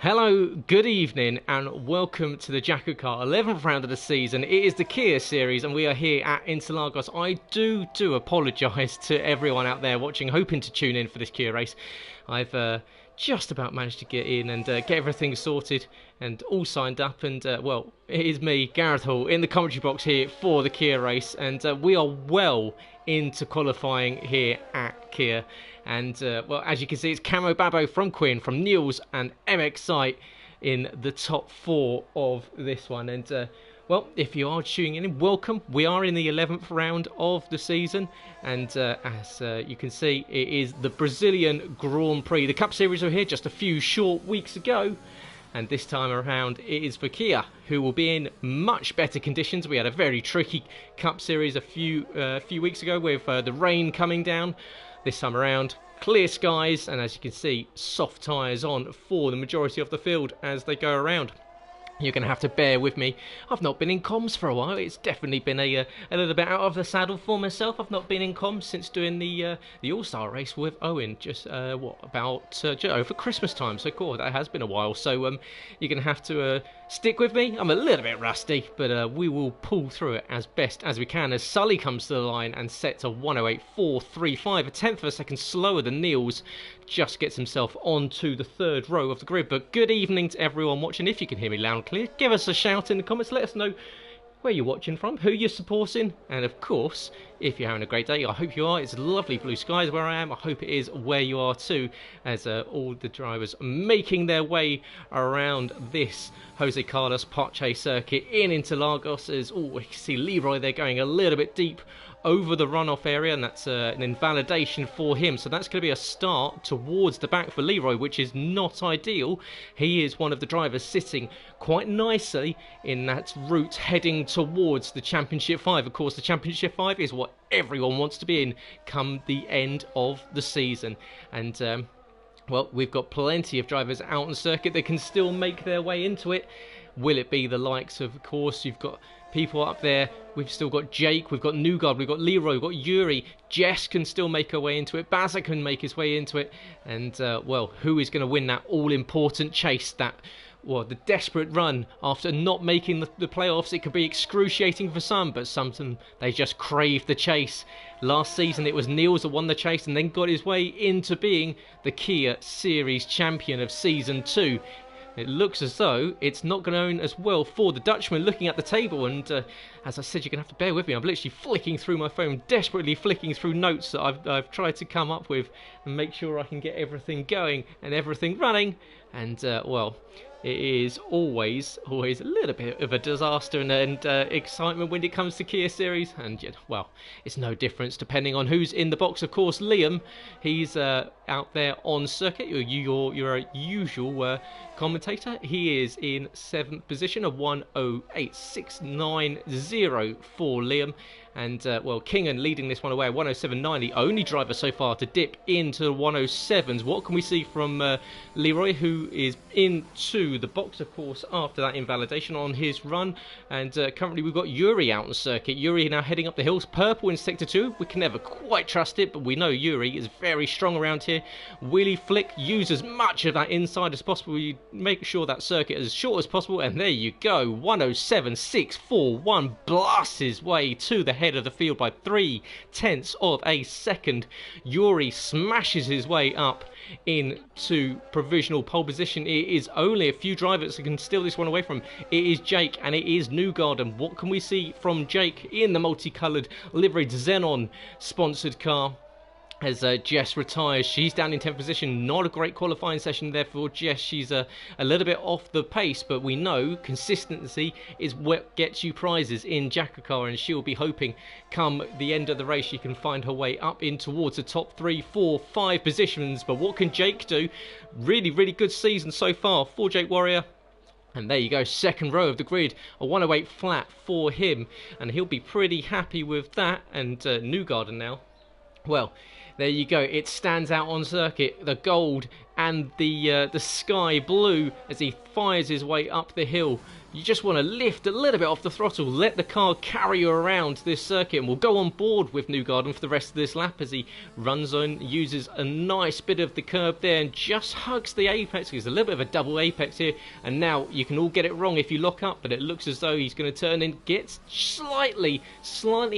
Hello, good evening, and welcome to the JACKOCAR 11th round of the season. It is the Kia series, and we are here at Interlagos. I do apologise to everyone out there watching, hoping to tune in for this Kia race. I've just about managed to get in and get everything sorted and all signed up, and well, it is me, Gareth Hall, in the commentary box here for the Kia race, and we are well into qualifying here at Kia. And well, as you can see, it's Camo Babbo from Quinn, from Niels and MXI in the top four of this one. And well, if you are tuning in, welcome. We are in the 11th round of the season, and as you can see, it is the Brazilian Grand Prix. The Cup Series were here just a few short weeks ago, and this time around it is for Kia, who will be in much better conditions. We had a very tricky Cup Series a few weeks ago with the rain coming down. This time around, clear skies, and as you can see, soft tyres on for the majority of the field as they go around. You're going to have to bear with me. I've not been in comms for a while. It's definitely been a little bit out of the saddle for myself. I've not been in comms since doing the All-Star race with Owen just just over Christmas time. So cool, that has been a while. So you're going to have to stick with me. I'm a little bit rusty, but we will pull through it as best as we can as Sully comes to the line and sets a 108.435, a tenth of a second slower than Niels. Just gets himself onto the third row of the grid. But good evening to everyone watching. If you can hear me loud and clear, give us a shout in the comments. Let us know where you're watching from, who you're supporting, and of course, if you're having a great day. I hope you are. It's lovely blue skies where I am. I hope it is where you are too, as all the drivers making their way around this Jose Carlos Pache circuit in Interlagos. As we can see Leroy there going a little bit deep over the runoff area, and that's an invalidation for him. So that's going to be a start towards the back for Leroy, which is not ideal. He is one of the drivers sitting quite nicely in that route heading towards the Championship 5. Of course, the Championship 5 is what everyone wants to be in come the end of the season. And well, we've got plenty of drivers out on circuit that can still make their way into it. Will it be the likes of course, you've got people up there. We've still got Jake, we've got Newgard, we've got Leroy, we've got Yuri. Jess can still make her way into it. Baza can make his way into it. And, well, who is going to win that all-important chase, that, well, the desperate run after not making the playoffs? It could be excruciating for some, but some they just crave the chase. Last season, it was Niels that won the chase and then got his way into being the Kia Series champion of Season 2. It looks as though it's not going to own as well for the Dutchman. Looking at the table, and as I said, you're going to have to bear with me. I'm literally flicking through my phone, desperately flicking through notes that I've tried to come up with and make sure I can get everything going and everything running. And well, it is always a little bit of a disaster and excitement when it comes to Kia Series. And well, it's no difference depending on who's in the box. Of course, Liam, he's out there on circuit. You're a usual commentator. He is in 7th position, a 108.690 for Liam. And well, Kingan leading this one away, 107.9, the only driver so far to dip into the 107s. What can we see from Leroy, who is into the box, of course, after that invalidation on his run? And currently we've got Yuri out on circuit. Yuri now heading up the hills, purple in Sector 2. We can never quite trust it, but we know Yuri is very strong around here. Wheelie flick, use as much of that inside as possible. You make sure that circuit is as short as possible, and there you go, 107.641, blasts his way to the head of the field by 0.3 of a second. Yuri smashes his way up into provisional pole position. It is only a few drivers that can steal this one away from him. It is Jake and it is Newgard. And what can we see from Jake in the multicoloured liveried Xenon sponsored car? As Jess retires, she's down in 10th position. Not a great qualifying session there for Jess. She's a little bit off the pace, but we know consistency is what gets you prizes in JACKOCAR, and she'll be hoping come the end of the race she can find her way up in towards the top 3, 4, 5 positions. But what can Jake do? Really good season so far for Jake Warrior. And there you go, second row of the grid, a 108 flat for him, and he'll be pretty happy with that. And Newgarden now, well, there you go, it stands out on circuit. The gold and the sky blue as he fires his way up the hill. You just want to lift a little bit off the throttle, let the car carry you around this circuit, and we'll go on board with Newgarden for the rest of this lap as he runs on, uses a nice bit of the curb there and just hugs the apex. There's a little bit of a double apex here, and now you can all get it wrong if you lock up, but it looks as though he's going to turn in, gets slightly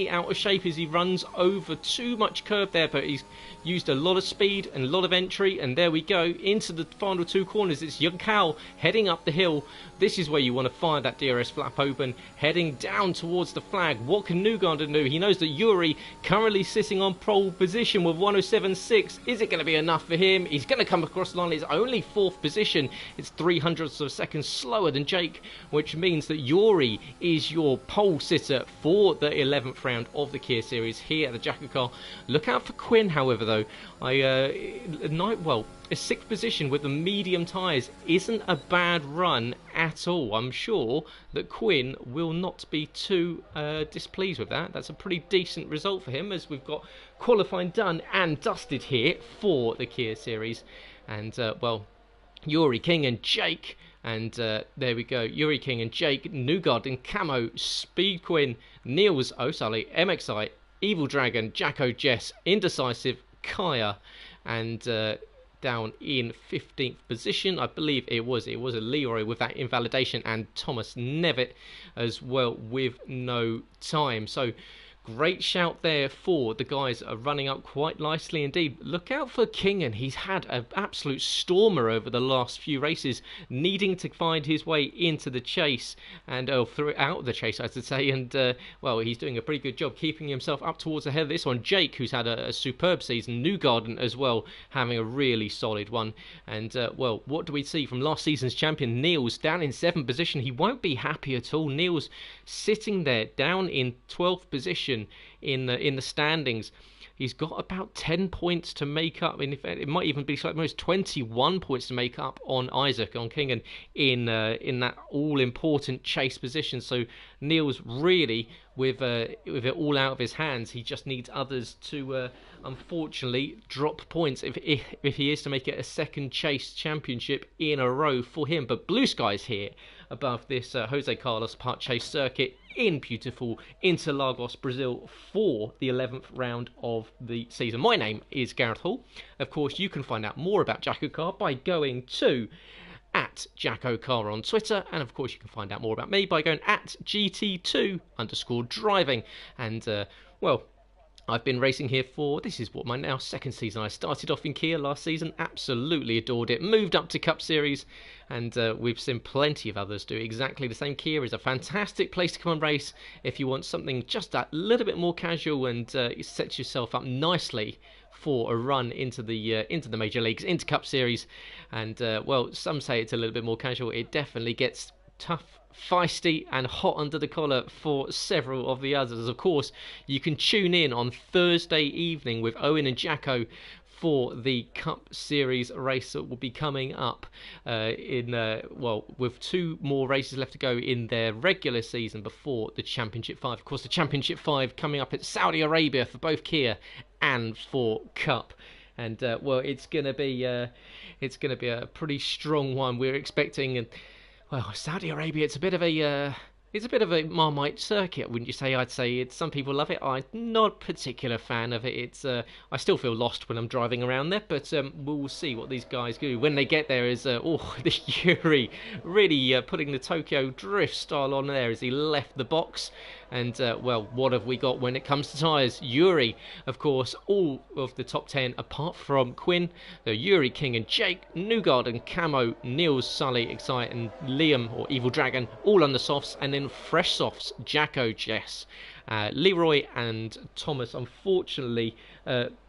out of shape as he runs over too much curb there, but he's used a lot of speed and a lot of entry, and there we go into the final two corners. It's JACKOCAR heading up the hill. This is where you want to fire that DRS flap open, heading down towards the flag. What can Newgarden do? He knows that Yuri currently sitting on pole position with 107.6. Is it going to be enough for him? He's going to come across the line. It's only 4th position. It's 0.03 of a second slower than Jake, which means that Yuri is your pole sitter for the 11th round of the Kia Series here at the JACKOCAR. Look out for Quinn, however, though. A 6th position with the medium tyres isn't a bad run at all. I'm sure that Quinn will not be too displeased with that. That's a pretty decent result for him, as we've got qualifying done and dusted here for the Kia Series. And, Yuri King and Jake, and there we go, Yuri King and Jake, Newgarden, Camo, Speed Quinn, Niels O'Sully, MXI, Evil Dragon, Jacko Jess, Indecisive, Kaya, and down in 15th position, I believe it was a Leroy with that invalidation, and Thomas Nevitt as well with no time. So great shout there for the guys that are running up quite nicely indeed. Look out for Kingen. He's had an absolute stormer over the last few races, needing to find his way into the chase, and throughout the chase, I should say. And he's doing a pretty good job keeping himself up towards the head of this one. Jake, who's had a superb season, Newgarden as well, having a really solid one. And what do we see from last season's champion Niels down in 7th position? He won't be happy at all. Niels sitting there down in 12th position in the standings. He's got about 10 points to make up, and it might even be like most 21 points to make up on Isaac, on Kingen, in that all-important chase position. So Niels really, with it all out of his hands, he just needs others to unfortunately drop points if he is to make it a second chase championship in a row for him. But blue skies here above this Jose Carlos Park Chase circuit in beautiful Interlagos, Brazil, for the 11th round of the season. My name is Gareth Hall. Of course, you can find out more about JACKOCAR by going to @JACKOCAR on Twitter, and of course you can find out more about me by going @GT2_driving. And I've been racing here this is my now 2nd season. I started off in Kia last season, absolutely adored it, moved up to Cup Series, and we've seen plenty of others do exactly the same. Kia is a fantastic place to come and race if you want something just that little bit more casual, and it sets yourself up nicely for a run into the major leagues, into Cup Series. And some say it's a little bit more casual. It definitely gets tough, feisty and hot under the collar for several of the others. Of course, you can tune in on Thursday evening with Owen and Jacko for the Cup Series race that will be coming up with 2 more races left to go in their regular season before the Championship 5. Of course, the Championship 5 coming up at Saudi Arabia for both Kia and for Cup. And it's going to be a pretty strong one. We're expecting, and Saudi Arabia, it's a bit of a Marmite circuit, wouldn't you say? I'd say some people love it. I'm not a particular fan of it. I still feel lost when I'm driving around there, but we'll see what these guys do when they get there. The Yuri really putting the Tokyo Drift style on there as he left the box. And what have we got when it comes to tyres? Yuri, of course, all of the top 10 apart from Quinn. The Yuri King and Jake, Newgarden, Camo, Niels, Sully, Excite, and Liam or Evil Dragon, all on the softs, and then fresh softs, Jacko, Jess, Leroy and Thomas, unfortunately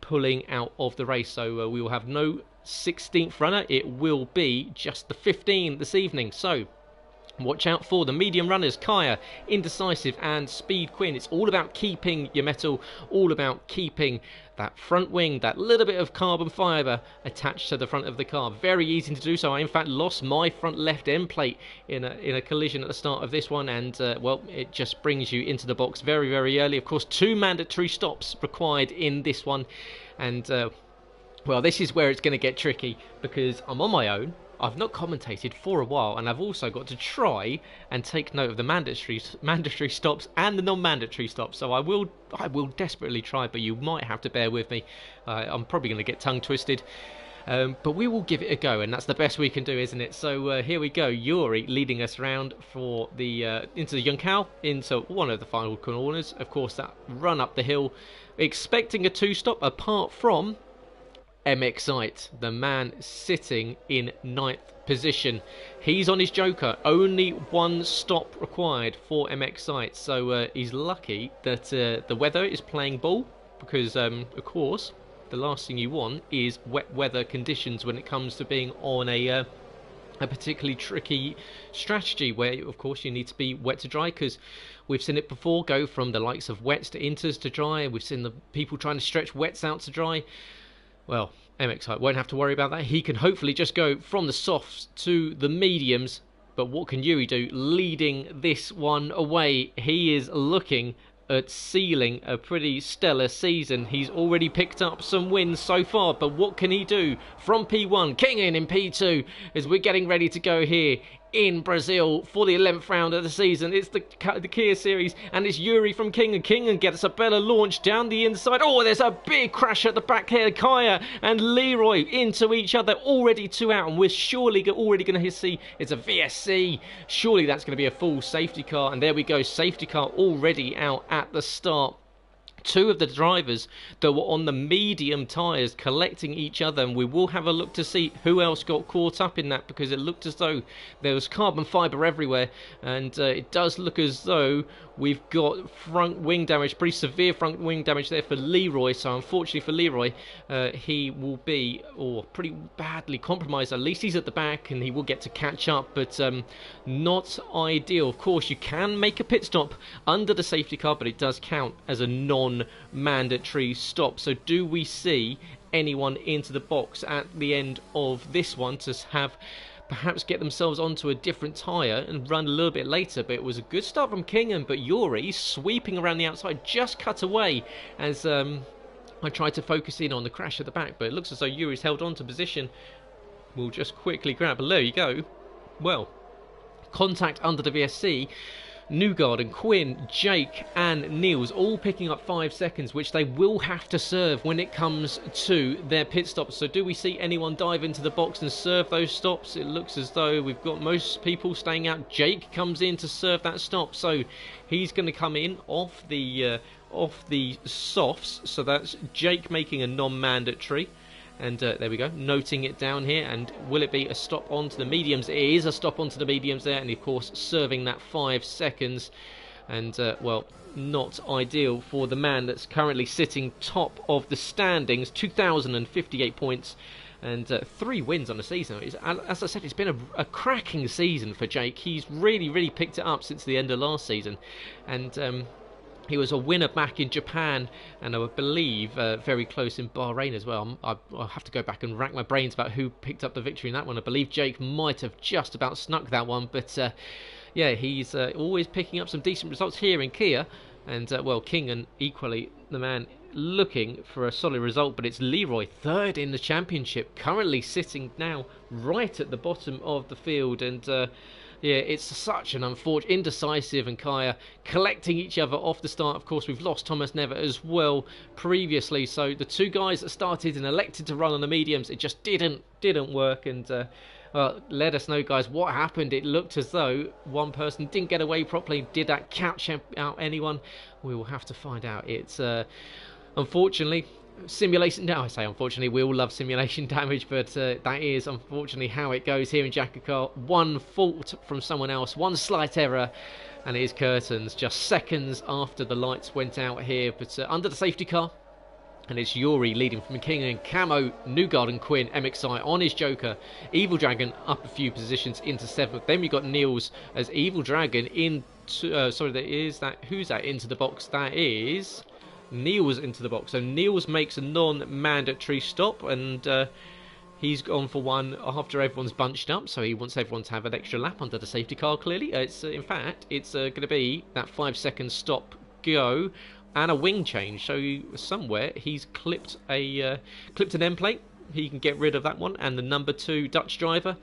pulling out of the race. So we will have no 16th runner. It will be just the 15 this evening. So watch out for the medium runners, Kaya, Indecisive and Speed Quinn. It's all about keeping your metal, all about keeping that front wing, that little bit of carbon fibre attached to the front of the car. Very easy to do so. I in fact lost my front left end plate in a collision at the start of this one, and it just brings you into the box very, very early. Of course, 2 mandatory stops required in this one, and Well, this is where it's going to get tricky because I'm on my own. I've not commentated for a while, and I've also got to try and take note of the mandatory stops and the non-mandatory stops. So I will desperately try, but you might have to bear with me. I'm probably going to get tongue twisted, but we will give it a go, and that's the best we can do, isn't it? So here we go. Yuri leading us round for the into the Juncal, into one of the final corners. Of course, that run up the hill, expecting a two-stop, apart from MXite, the man sitting in 9th position. He's on his joker. Only one stop required for MXite. So he's lucky that the weather is playing ball, because of course the last thing you want is wet weather conditions when it comes to being on a particularly tricky strategy, where of course you need to be wet to dry, because we've seen it before go from the likes of wets to inters to dry. We've seen the people trying to stretch wets out to dry. Well, MXite won't have to worry about that. He can hopefully just go from the softs to the mediums. But what can Yuri do? Leading this one away. He is looking at sealing a pretty stellar season. He's already picked up some wins so far, but what can he do from P1? Kingen in P2 as we're getting ready to go here in Brazil for the 11th round of the season. It's the Kia Series, and it's Yuri from Kingen. Kingen gets a better launch down the inside. Oh, there's a big crash at the back here. Kaya and Leroy into each other, already 2 out, and we're surely already going to see it's a VSC. Surely that's going to be a full safety car, and there we go, safety car already out at the start. 2 of the drivers that were on the medium tyres collecting each other, and we will have a look to see who else got caught up in that, because it looked as though there was carbon fibre everywhere, and it does look as though we've got front wing damage, pretty severe front wing damage there for Leroy. So unfortunately for Leroy, he will be pretty badly compromised. At least he's at the back and he will get to catch up, but not ideal. Of course, you can make a pit stop under the safety car, but it does count as a non-mandatory stop. So do we see anyone into the box at the end of this one to have perhaps get themselves onto a different tyre and run a little bit later? But it was a good start from Kingen, but Yuri sweeping around the outside, just cut away as I tried to focus in on the crash at the back, but it looks as though Yuri's held on to position. We'll just quickly grab, there you go. Well, contact under the VSC. Newgard and Quinn, Jake and Niels all picking up 5 seconds, which they will have to serve when it comes to their pit stops. So do we see anyone dive into the box and serve those stops? It looks as though we've got most people staying out. Jake comes in to serve that stop, so he's going to come in off the softs. So that's Jake making a non-mandatory. And there we go, noting it down here. And will it be a stop onto the mediums? It is a stop onto the mediums there, and of course serving that 5 seconds. And well, not ideal for the man that's currently sitting top of the standings, 2,058 points and 3 wins on the season. As I said, it's been a cracking season for Jake. He's really picked it up since the end of last season, and he was a winner back in Japan, and I believe very close in Bahrain as well. I'll have to go back and rack my brains about who picked up the victory in that one. I believe Jake might have just about snuck that one, but yeah, he's always picking up some decent results here in Kia. And well, Kingen equally the man looking for a solid result, but it's Leroy, 3rd in the championship, currently sitting now right at the bottom of the field. And yeah, it's such an unfortunate, indecisive, and Kaya collecting each other off the start. Of course, we've lost Thomas Never as well previously. So the 2 guys that started and elected to run on the mediums, it just didn't work. And well, let us know, guys, what happened. It looked as though one person didn't get away properly. Did that catch out anyone? We will have to find out. It's unfortunately simulation. No, I say unfortunately, we all love simulation damage, but that is unfortunately how it goes here in JACKOCAR. One fault from someone else, one slight error, and it is curtains just seconds after the lights went out here. But under the safety car, and it's Yuri leading from King and Camo, Newgard and Quinn, MXI on his joker. Evil Dragon up a few positions into 7th. Then we got Niels as Evil Dragon into sorry, there is that, who's that into the box? That is Niels into the box. So Niels makes a non-mandatory stop, and he's gone for one after everyone's bunched up, so he wants everyone to have an extra lap under the safety car. Clearly, it's in fact it's going to be that 5-second stop go and a wing change. So somewhere he's clipped an end plate, he can get rid of that one, and the number 2 Dutch driver,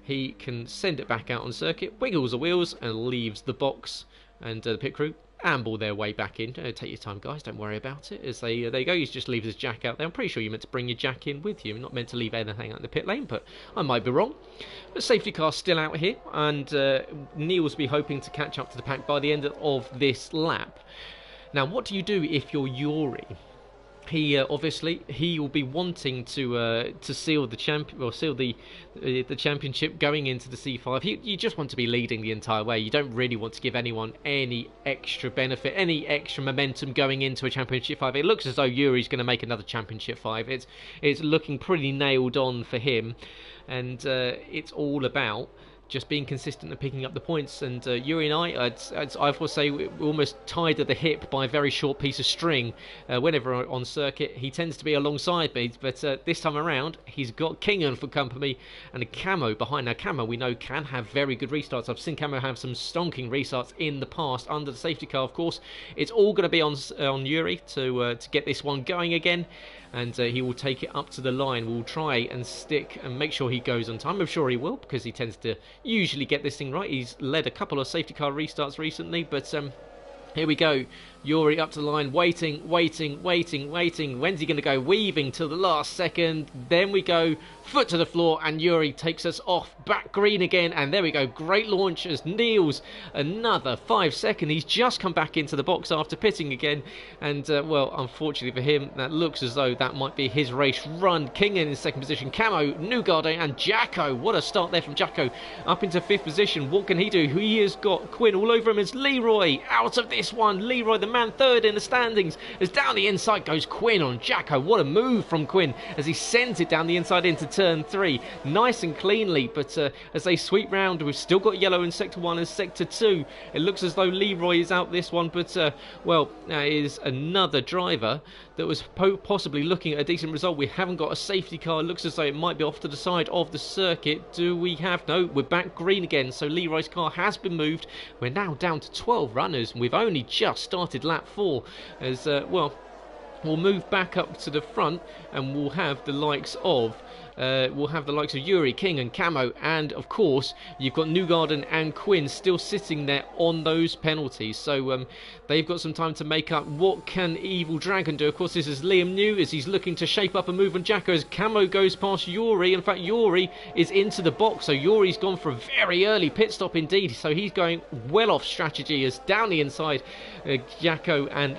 he can send it back out on circuit, wiggles the wheels, and leaves the box, and the pit crew amble their way back in. Take your time, guys, don't worry about it. As they there you go, you just leave his jack out there. I'm pretty sure you're meant to bring your jack in with you. You're not meant to leave anything out in the pit lane, but I might be wrong. But safety car's still out here, and Neil's be hoping to catch up to the pack by the end of this lap. Now, what do you do if you're Yuri? He obviously he will be wanting to seal the the championship going into the C5. You just want to be leading the entire way. You don't really want to give anyone any extra benefit, any extra momentum going into a championship 5. It looks as though Yuri's going to make another championship 5. It's looking pretty nailed on for him, and it's all about just being consistent and picking up the points. And Yuri and I will say, we're almost tied at the hip by a very short piece of string. Whenever on circuit, he tends to be alongside me, but this time around, he's got Kingan for company and a Camo behind. Now, Camo, we know, can have very good restarts. I've seen Camo have some stonking restarts in the past under the safety car. Of course, it's all going to be on Yuri to get this one going again. And he will take it up to the line. We'll try and stick and make sure he goes on time. I'm sure he will, because he tends to usually get this thing right. He's led a couple of safety car restarts recently, but here we go. Yuri up to the line, waiting. When's he going to go? Weaving till the last second. Then we go, foot to the floor, and Yuri takes us off. Back green again, and there we go. Great launch as Niels another 5 seconds. He's just come back into the box after pitting again. And, well, unfortunately for him, that looks as though that might be his race run. Kingan in second position. Camo, Newgarden, and Jacko. What a start there from Jacko. Up into 5th position. What can he do? He has got Quinn all over him. It's Leroy out of this one. Leroy, the man 3rd in the standings, as down the inside goes Quinn on Jacko. What a move from Quinn as he sends it down the inside into turn 3, nice and cleanly. But as they sweep round, we've still got yellow in sector 1 and sector 2. It looks as though Leroy is out this one, but well, that is another driver that was possibly looking at a decent result. We haven't got a safety car. It looks as though it might be off to the side of the circuit. Do we have? No, we're back green again, so Leroy's car has been moved. We're now down to 12 runners, and we've only just started lap 4, as well, we'll move back up to the front, and we'll have the likes of Yuri, King and Camo, and of course you've got Newgarden and Quinn still sitting there on those penalties, so they've got some time to make up. What can Evil Dragon do? Of course, this is Liam New as he's looking to shape up a move on Jacko as Camo goes past Yuri. In fact, Yuri is into the box, so Yuri's gone for a very early pit stop indeed, so he's going well off strategy as down the inside Jacko and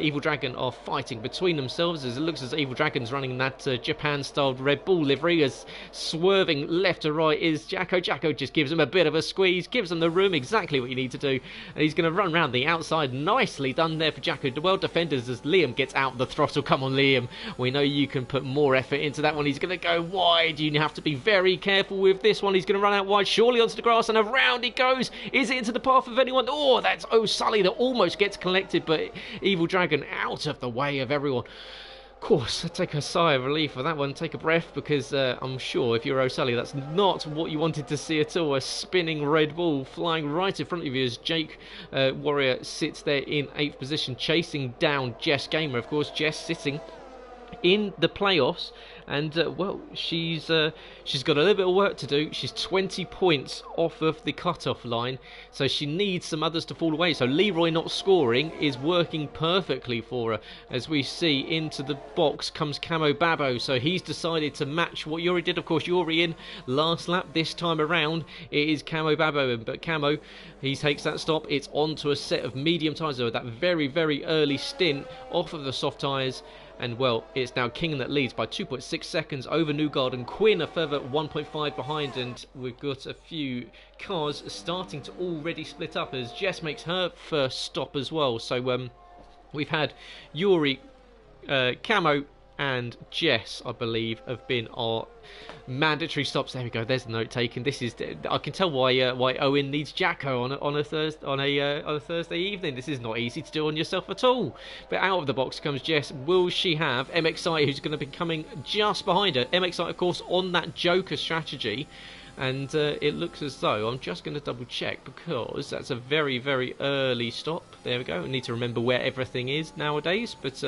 Evil Dragon are fighting between themselves, as it looks as Evil Dragon's running that Japan-styled Red Bull livery, as swerving left to right is Jacko. Jacko just gives him a bit of a squeeze, gives him the room, exactly what you need to do, and he's going to run round the outside. Nicely done there for Jacko. Well defended as Liam gets out of the throttle. Come on, Liam, we know you can put more effort into that one. He's going to go wide. You have to be very careful with this one. He's going to run out wide, surely onto the grass, and around he goes. Is it into the path of anyone? Oh, that's O'Sully that almost gets collected, but Evil Dragon out of the way of everyone. Of course, take a sigh of relief for that one, take a breath, because I'm sure if you're O'Sully, that's not what you wanted to see at all. A spinning Red Bull flying right in front of you as Jake Warrior sits there in 8th position, chasing down Jess Gamer. Of course, Jess sitting in the playoffs, and well, she's got a little bit of work to do. She's 20 points off of the cut-off line, so she needs some others to fall away. So Leroy not scoring is working perfectly for her. As we see, into the box comes Camo Babo, so he's decided to match what Yuri did. Of course, Yuri in last lap. This time around it is Camo Babo, but Camo, he takes that stop. It's onto a set of medium tyres, so that very, very early stint off of the soft tyres. And well, it's now King that leads by 2.6 seconds over Newgarden. Quinn a further 1.5 behind, and we've got a few cars starting to already split up as Jess makes her first stop as well. So we've had Yuri, Camo and Jess, I believe, have been our mandatory stops. There we go. There's the note taken. This is, I can tell why Owen needs Jacko on a Thursday evening. This is not easy to do on yourself at all. But out of the box comes Jess. Will she have MXI, who's going to be coming just behind her? MXI, of course, on that Joker strategy. And it looks as though, I'm just going to double check, because that's a very, very early stop. There we go. I need to remember where everything is nowadays. But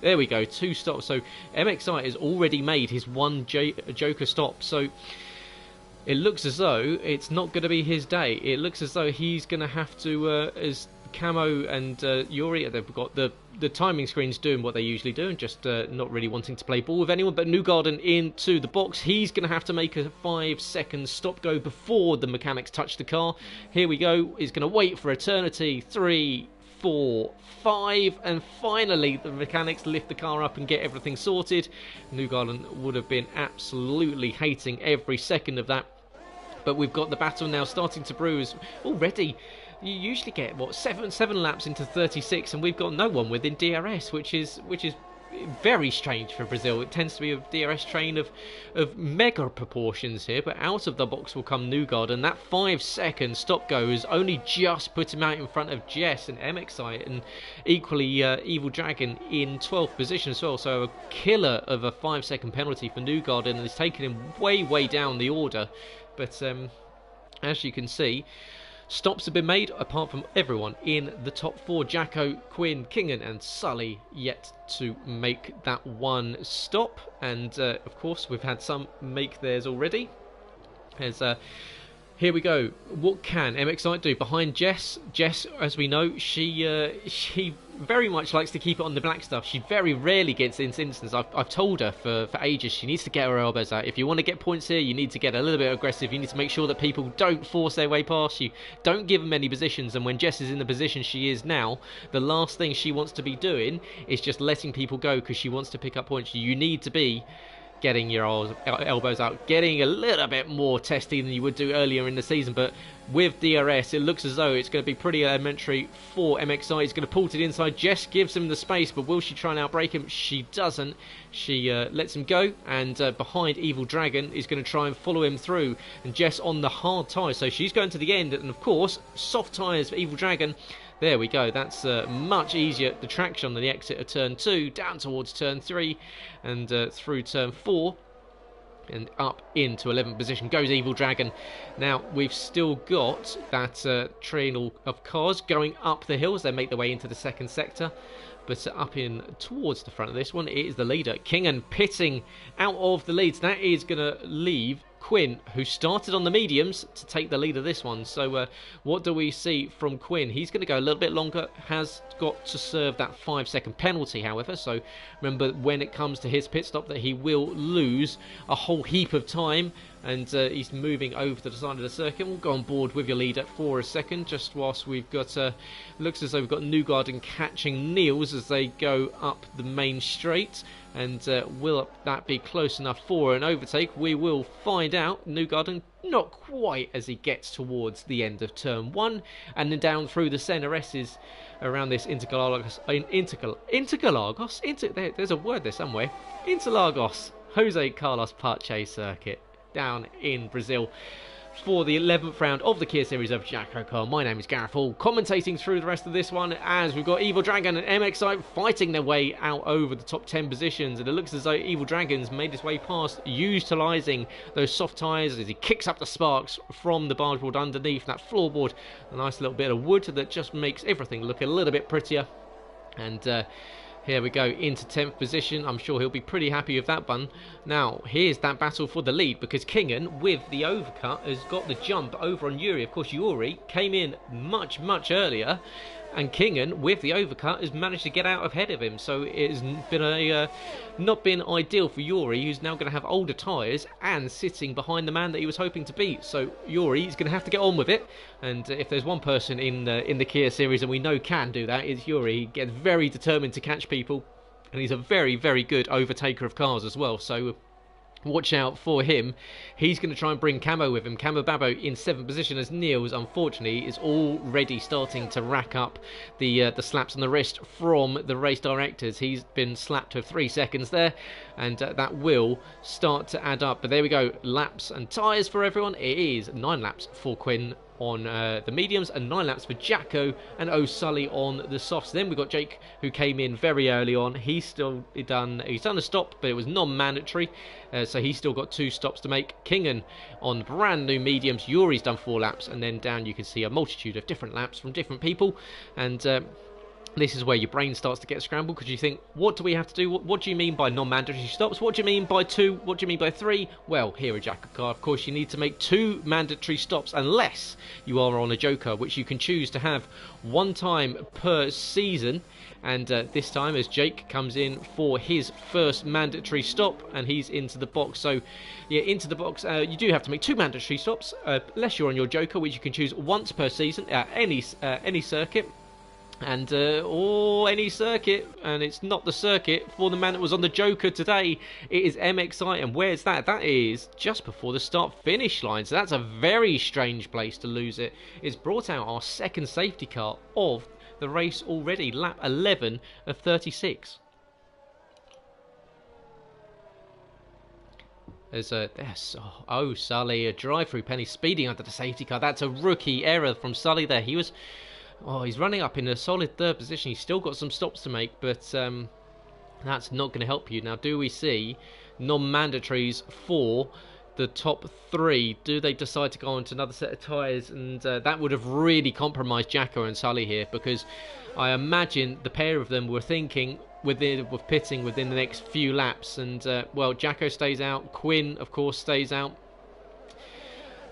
There we go, 2 stops. So MXI has already made his 1 Joker stop. So it looks as though it's not going to be his day. It looks as though he's going to have to, as Camo and Yuri, they've got the timing screens doing what they usually do and just not really wanting to play ball with anyone. But Newgarden into the box. He's going to have to make a 5-second stop go before the mechanics touch the car. Here we go. He's going to wait for eternity. 3, 4, 5, and finally the mechanics lift the car up and get everything sorted. Newgarden would have been absolutely hating every second of that. But we've got the battle now starting to brew already. You usually get what seven laps into 36, and we've got no one within DRS, which is very strange for Brazil. It tends to be a DRS train of mega proportions here, but out of the box will come Newgarden. That 5-second stop go has only just put him out in front of Jess and MXI, and equally Evil Dragon in 12th position as well. So a killer of a 5-second penalty for Newgarden, and it's taken him way down the order. But as you can see, stops have been made, apart from everyone in the top 4. Jacko, Quinn, Kingan and Sully yet to make that 1 stop. And of course we've had some make theirs already. As here we go. What can MXI do behind Jess? Jess, as we know, she very much likes to keep it on the black stuff. She very rarely gets into instance. I've told her for ages she needs to get her elbows out. If you want to get points here, you need to get a little bit aggressive. You need to make sure that people don't force their way past you. Don't give them any positions. And when Jess is in the position she is now, the last thing she wants to be doing is just letting people go because she wants to pick up points. You need to be getting your elbows out, getting a little bit more testy than you would do earlier in the season. But with DRS, it looks as though it's going to be pretty elementary for MXI. He's going to pull to the inside. Jess gives him the space, but will she try and outbrake him? She doesn't. She lets him go, and behind Evil Dragon is going to try and follow him through. And Jess on the hard tyres, so she's going to the end. And of course, soft tyres for Evil Dragon. There we go, that's much easier. The traction on the exit of turn 2, down towards turn 3, and through turn 4, and up into 11th position goes Evil Dragon. Now, we've still got that train of cars going up the hills. They make their way into the second sector. But up in towards the front of this one, it is the leader, Kingan, pitting out of the leads. That is going to leave Quinn, who started on the mediums, to take the lead of this one. So what do we see from Quinn? He's going to go a little bit longer, has got to serve that 5-second penalty, however. So remember, when it comes to his pit stop, that he will lose a whole heap of time. And he's moving over to the side of the circuit. We'll go on board with your leader for a second, just whilst we've got, looks as though we've got Newgarden catching Niels as they go up the main straight. And will that be close enough for an overtake? We will find out. Newgarden not quite as he gets towards the end of turn 1. And then down through the CNRSs around this Interlagos, there's a word there somewhere. Interlagos, Jose Carlos Pache circuit down in Brazil for the 11th round of the Kia Series of JACKOCAR. My name is Gareth Hall, commentating through the rest of this one as we've got Evil Dragon and MXI fighting their way out over the top 10 positions. And it looks as though Evil Dragon's made his way past, utilising those soft tyres as he kicks up the sparks from the bargeboard underneath that floorboard. A nice little bit of wood that just makes everything look a little bit prettier. And here we go into 10th position. I'm sure he'll be pretty happy with that one. Now, here's that battle for the lead, because Kingan, with the overcut, has got the jump over on Yuri. Of course, Yuri came in much earlier, and Kingan, with the overcut, has managed to get out ahead of him. So it's been not been ideal for Yuri, who's now going to have older tyres and sitting behind the man that he was hoping to beat. So Yuri is going to have to get on with it. And if there's one person in the Kia series and we know can do that, it's Yuri. He gets very determined to catch people, and he's a very good overtaker of cars as well. So watch out for him. He's going to try and bring Camo with him. Camo Babo in 7th position, as Niels, unfortunately, is already starting to rack up the slaps on the wrist from the race directors. He's been slapped with 3 seconds there, and that will start to add up. But there we go, laps and tyres for everyone. It is 9 laps for Quinn on the mediums and 9 laps for Jacko and O'Sully on the softs. Then we've got Jake, who came in very early on. He's done a stop, but it was non-mandatory, so he's still got 2 stops to make. Kingan on brand new mediums. Yuri's done 4 laps, and then down you can see a multitude of different laps from different people. And this is where your brain starts to get scrambled, because you think, what do we have to do? What do you mean by non-mandatory stops? What do you mean by 2? What do you mean by 3? Well, here at JACKOCAR, of course, you need to make 2 mandatory stops unless you are on a Joker, which you can choose to have 1 time per season. And this time, as Jake comes in for his first mandatory stop, and he's into the box. So, yeah, into the box, you do have to make 2 mandatory stops, unless you're on your Joker, which you can choose once per season at any circuit. And or any circuit, and it's not the circuit for the man that was on the Joker today. It is MXI, and where's that? That is just before the start-finish line, so that's a very strange place to lose it. It's brought out our second safety car of the race already, lap 11 of 36. There's Sully, a drive-through penny speeding under the safety car. That's a rookie error from Sully there. He's running up in a solid 3rd position. He's still got some stops to make, but that's not going to help you. Now, do we see non-mandatories for the top 3? Do they decide to go on to another set of tyres? And that would have really compromised Jacko and Sully here, because I imagine the pair of them were thinking with pitting within the next few laps. And, well, Jacko stays out. Quinn, of course, stays out.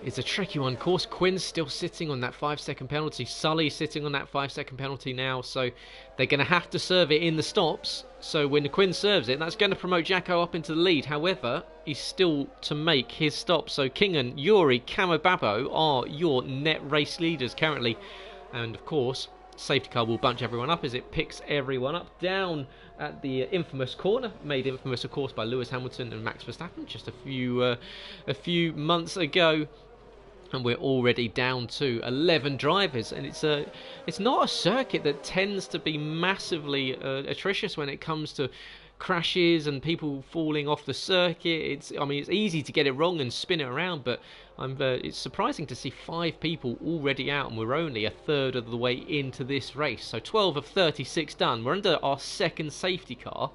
It's a tricky one. Of course, Quinn's still sitting on that 5-second penalty. Sully's sitting on that 5-second penalty now. So they're going to have to serve it in the stops. So when Quinn serves it, that's going to promote Jacko up into the lead. However, he's still to make his stop. So Kingan, Yuri, Kamababo are your net race leaders currently. And of course, safety car will bunch everyone up as it picks everyone up down at the infamous corner, made infamous, of course, by Lewis Hamilton and Max Verstappen just a few months ago. And we're already down to 11 drivers, and it's not a circuit that tends to be massively atrocious when it comes to crashes and people falling off the circuit. It's easy to get it wrong and spin it around, but it's surprising to see 5 people already out, and we're only a third of the way into this race. So 12 of 36 done. We're under our second safety car,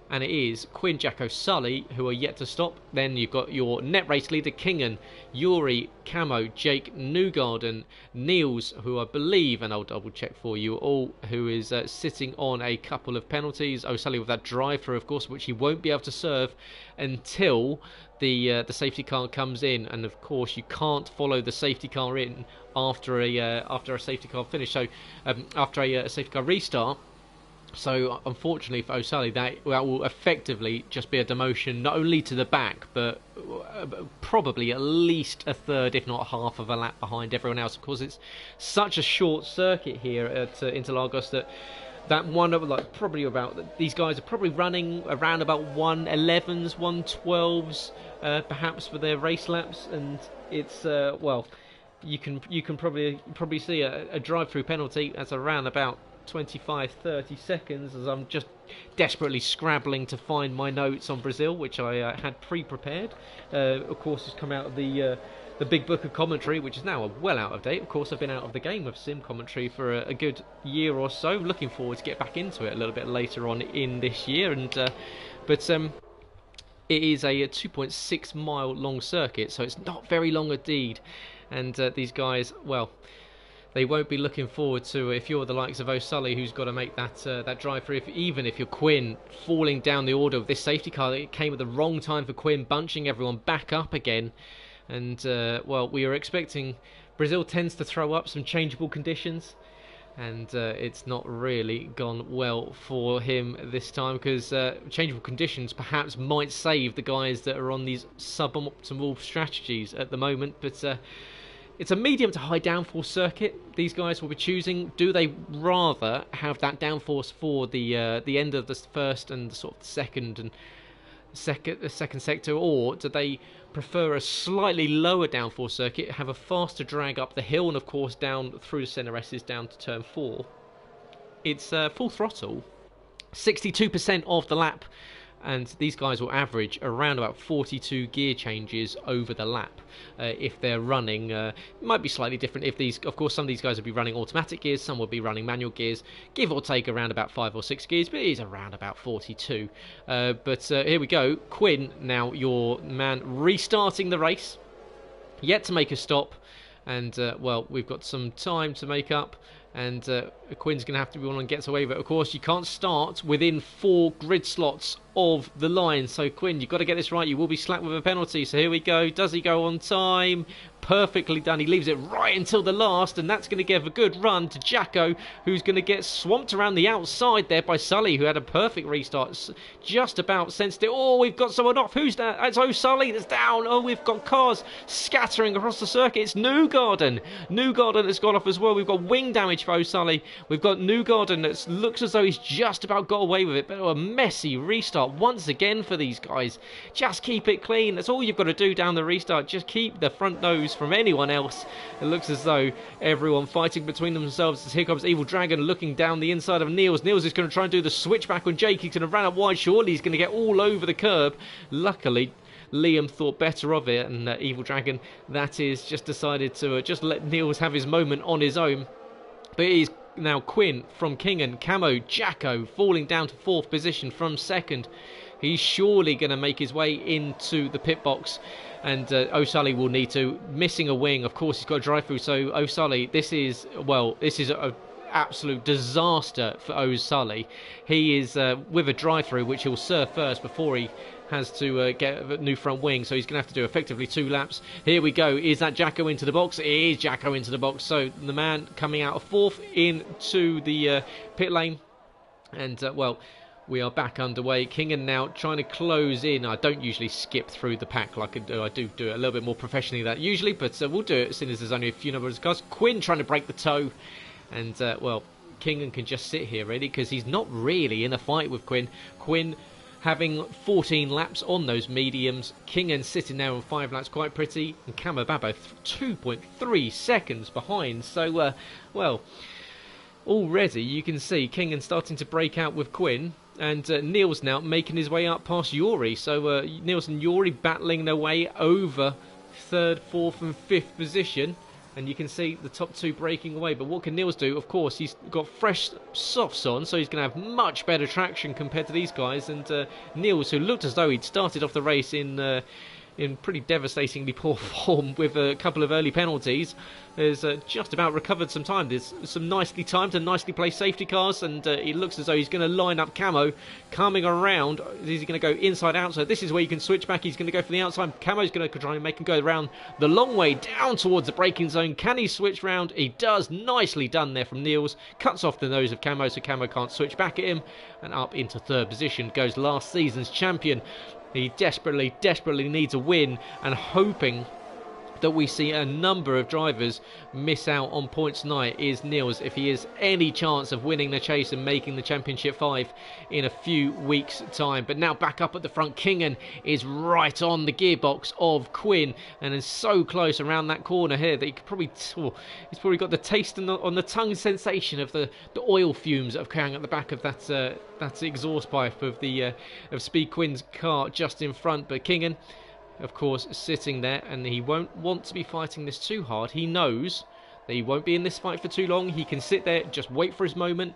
and it is Quinn, Jacko, Sully who are yet to stop. Then you've got your net race leader Kingan, Yuri, Camo, Jake, Newgarden, Niels, who I believe, and I'll double check for you all, who is sitting on a couple of penalties. Sully with that drive through, of course, which he won't be able to serve until the safety car comes in. And of course, you can't follow the safety car in after a safety car finish. So after a safety car restart. So unfortunately for O'Sully, that will effectively just be a demotion, not only to the back, but probably at least a third, if not half of a lap behind everyone else. Of course, it's such a short circuit here at Interlagos that one of these guys are probably running around about 111s, 112s, perhaps for their race laps, and it's you can probably see a drive-through penalty that's around about 25-30 seconds, as I'm just desperately scrabbling to find my notes on Brazil, which I had pre-prepared. Of course, it's come out of the big book of commentary, which is now well out of date. Of course, I've been out of the game of sim commentary for a good year or so. Looking forward to get back into it a little bit later on in this year, but it is a 2.6 mile long circuit, so it's not very long indeed. And these guys, well, they won't be looking forward to, if you're the likes of O'Sully, who's got to make that drive through. Even if you're Quinn, falling down the order of this safety car, it came at the wrong time for Quinn, bunching everyone back up again. And well, we are expecting, Brazil tends to throw up some changeable conditions, and it's not really gone well for him this time, because changeable conditions perhaps might save the guys that are on these suboptimal strategies at the moment. But it's a medium to high downforce circuit these guys will be choosing. Do they rather have that downforce for the end of the first and the sort of second sector, or do they prefer a slightly lower downforce circuit, have a faster drag up the hill, and of course down through the centre S's down to turn 4? It's full throttle, 62% of the lap, and these guys will average around about 42 gear changes over the lap if they're running. It might be slightly different if these, of course, some of these guys will be running automatic gears, some will be running manual gears, give or take around about 5 or 6 gears, but it is around about 42. But here we go. Quinn, now your man, restarting the race, yet to make a stop, and well, we've got some time to make up. and Quinn's going to have to be one and gets away. But of course, you can't start within 4 grid slots of the line. So Quinn, you've got to get this right. You will be slapped with a penalty. So here we go. Does he go on time? Perfectly done. He leaves it right until the last, and that's going to give a good run to Jacko, who's going to get swamped around the outside there by Sully, who had a perfect restart. Just about sensed it. Oh, we've got someone off. Who's that? It's Sully that's down. Oh, we've got cars scattering across the circuit. It's Newgarden. Newgarden has gone off as well. We've got wing damage for Sully. We've got Newgarden that looks as though he's just about got away with it, but a messy restart once again for these guys. Just keep it clean. That's all you've got to do down the restart. Just keep the front nose from anyone else. It looks as though everyone fighting between themselves. As here comes Evil Dragon looking down the inside of Niels. Niels is going to try and do the switchback on Jake. He's going to run up wide. Surely he's going to get all over the curb. Luckily, Liam thought better of it, and Evil Dragon, that is, just decided to just let Niels have his moment on his own. But it is now Quinn from Kingen, Camo, Jacko falling down to 4th position from 2nd. He's surely going to make his way into the pit box, and O'Sully will need to. Missing a wing, of course, he's got to drive through. So O'Sully, this is an absolute disaster for O'Sully. He is with a drive-through, which he'll serve first before he has to get a new front wing, so he's going to have to do effectively 2 laps. Here we go. Is that Jacko into the box? It is Jacko into the box. So the man coming out of 4th into the pit lane, and well, we are back underway. Kingen now trying to close in. I don't usually skip through the pack like I do. I do it a little bit more professionally than that usually, but we'll do it as soon as there's only a few numbers of cars. Quinn trying to break the toe, and well, Kingen can just sit here really, because he's not really in a fight with Quinn. Quinn having 14 laps on those mediums. Kingen sitting there on 5 laps, quite pretty, and Kamababo 2.3 seconds behind. So well, already you can see Kingen starting to break out with Quinn, and Niels now making his way up past Yuri. So Niels and Yuri battling their way over 3rd, 4th and 5th position, and you can see the top 2 breaking away. But what can Niels do? Of course, he's got fresh softs on, so he's going to have much better traction compared to these guys. And Niels, who looked as though he'd started off the race in pretty devastatingly poor form with a couple of early penalties, has just about recovered some time. There's some nicely timed and nicely placed safety cars, and it looks as though he's going to line up Camo coming around. Is he going to go inside out? So this is where you can switch back. He's going to go for the outside. Camo's going to try and make him go around the long way down towards the braking zone. Can he switch round? He does. Nicely done there from Niels. Cuts off the nose of Camo, so Camo can't switch back at him, and up into 3rd position goes last season's champion. He desperately needs a win, and hoping that we see a number of drivers miss out on points tonight is Niels, if he has any chance of winning the chase and making the Championship 5 in a few weeks' time. But now back up at the front, Kingen is right on the gearbox of Quinn, and is so close around that corner here that he could probably, he's probably got the taste on the tongue sensation of the oil fumes that are coming at the back of that exhaust pipe of the of Speed Quinn's car just in front. But Kingen, of course, sitting there, and he won't want to be fighting this too hard. He knows that he won't be in this fight for too long. He can sit there, just wait for his moment,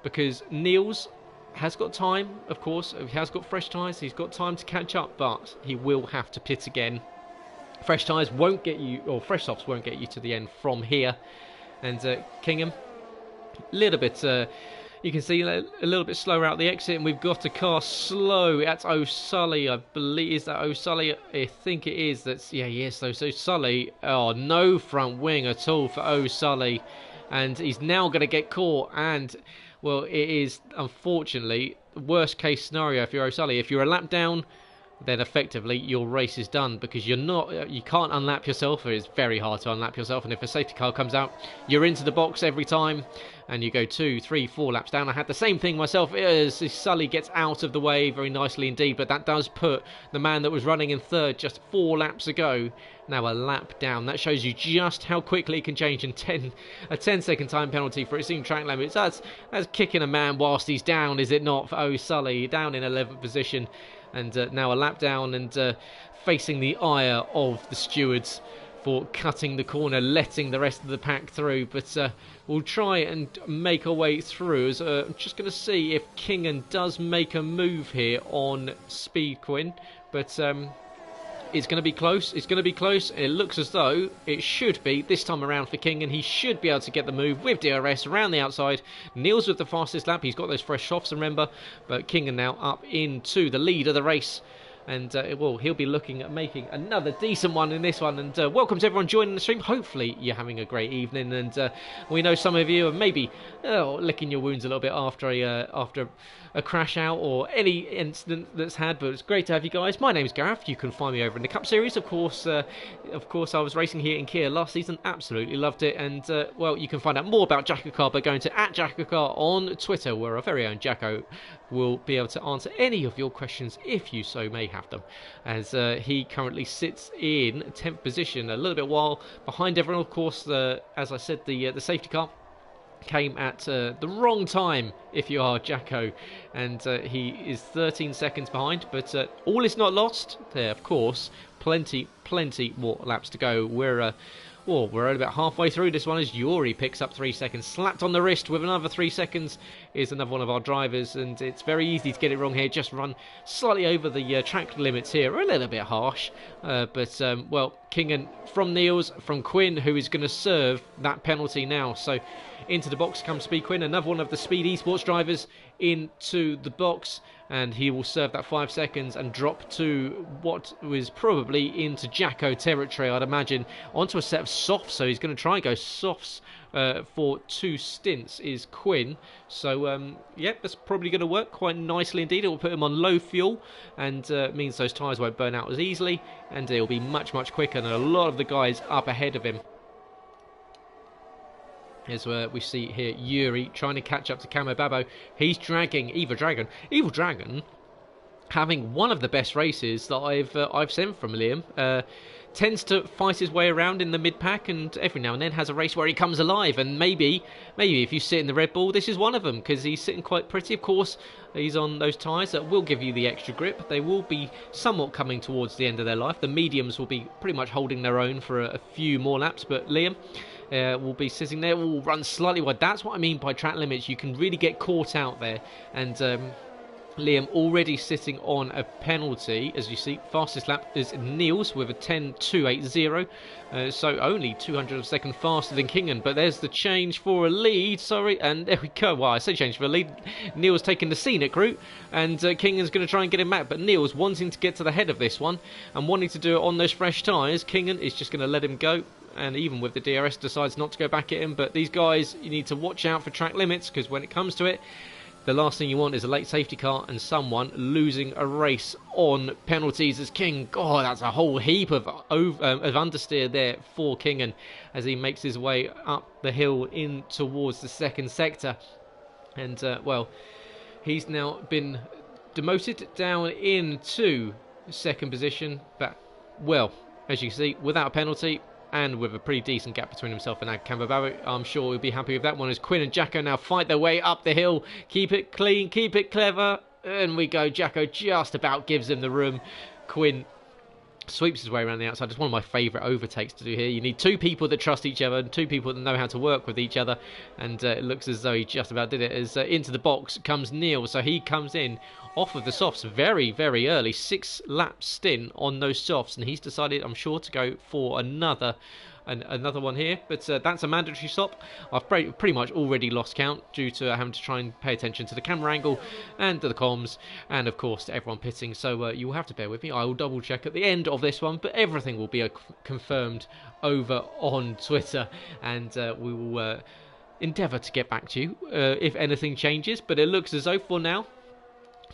because Niels has got time, of course. He has got fresh tyres. He's got time to catch up, but he will have to pit again. Fresh tyres won't get you, or fresh softs won't get you to the end from here. And Kingham, a little bit... you can see a little bit slower out the exit, and we've got a car slow. That's O'Sully, I believe. Is that O'Sully? I think it is. That's, yeah, yes. So Sully. Oh, no front wing at all for O'Sully, and he's now going to get caught. And well, it is unfortunately the worst case scenario if you're O'Sully. If you're a lap down, then effectively your race is done, because you can't unlap yourself. It's very hard to unlap yourself, and if a safety car comes out, you're into the box every time, and you go 2, 3, 4 laps down. I had the same thing myself as Sully gets out of the way very nicely indeed, but that does put the man that was running in 3rd just 4 laps ago now a lap down. That shows you just how quickly it can change, in a 10-second time penalty for exceeding track limits. That's kicking a man whilst he's down, is it not, for O'Sully, down in 11th position. And now a lap down, and facing the ire of the stewards for cutting the corner, letting the rest of the pack through. But we'll try and make our way through. As I'm just going to see if Kingen does make a move here on Speed Quinn. But It's going to be close. It's going to be close. It looks as though it should be this time around for King, and he should be able to get the move with DRS around the outside. Neil's with the fastest lap. He's got those fresh softs, remember, but King now up into the lead of the race. And he'll be looking at making another decent one in this one. And welcome to everyone joining the stream. Hopefully you're having a great evening. And we know some of you are maybe licking your wounds a little bit after a crash out or any incident that's had. But it's great to have you guys. My name's Gareth. You can find me over in the Cup Series. Of course, I was racing here in Kia last season. Absolutely loved it. And you can find out more about JACKOCAR by going to @JACKOCAR on Twitter, where our very own Jacko will be able to answer any of your questions if you so may have them, as he currently sits in 10th position, a little bit while behind everyone. Of course, as I said, the safety car came at the wrong time if you are Jacko, and he is 13 seconds behind, but all is not lost. There, of course, plenty more laps to go. We're only about halfway through this one as Yuri picks up 3 seconds. Slapped on the wrist with another 3 seconds is another one of our drivers, and it's very easy to get it wrong here. Just run slightly over the track limits here. A little bit harsh, but Kingan from Niels, from Quinn, who is going to serve that penalty now. So into the box comes Speed Quinn, another one of the Speed eSports drivers into the box, and he will serve that 5 seconds and drop to what was probably into Jacko territory, I'd imagine, onto a set of softs. So he's going to try and go softs for 2 stints is Quinn. So that's probably going to work quite nicely indeed. It will put him on low fuel, and means those tyres won't burn out as easily, and it'll be much quicker than a lot of the guys up ahead of him. As we see here, Yuri trying to catch up to Camo Babo. He's dragging Evil Dragon. Evil Dragon having one of the best races that I've seen from Liam. Tends to fight his way around in the mid-pack, and every now and then has a race where he comes alive. And maybe if you sit in the Red Bull, this is one of them, because he's sitting quite pretty. Of course, he's on those tyres that will give you the extra grip. They will be somewhat coming towards the end of their life. The mediums will be pretty much holding their own for a few more laps, but Liam will be sitting there, will run slightly wide. That's what I mean by track limits. You can really get caught out there, and Liam already sitting on a penalty. As you see, fastest lap is Niels with a 10.280, so only 200 of a second faster than Kingan. But there's the change for a lead, and there we go. Well, I say change for a lead. Niels taking the scenic route, and Kingan's going to try and get him back, but Niels wanting to get to the head of this one and wanting to do it on those fresh tyres. Kingan is just going to let him go, and even with the DRS decides not to go back at him. But these guys, you need to watch out for track limits, because when it comes to it, the last thing you want is a late safety car and someone losing a race on penalties as King. God, that's a whole heap of understeer there for Kingan as he makes his way up the hill in towards the second sector. And, he's now been demoted down into second position. But, as you can see, without a penalty, and with a pretty decent gap between himself and Camo Babo, I'm sure we'll be happy with that one, as Quinn and Jacko now fight their way up the hill. Keep it clean, keep it clever, and we go. Jacko just about gives him the room. Quinn sweeps his way around the outside. It's one of my favourite overtakes to do here. You need 2 people that trust each other and 2 people that know how to work with each other, and it looks as though he just about did it, as into the box comes Neil. So he comes in off of the softs very early, 6 lap stint on those softs, and he's decided, I'm sure, to go for another one here. But that's a mandatory stop. I've pretty much already lost count due to having to try and pay attention to the camera angle and to the comms, and of course to everyone pitting. So you will have to bear with me. I will double check at the end of this one, but everything will be confirmed over on Twitter, and we will endeavour to get back to you if anything changes. But it looks as though for now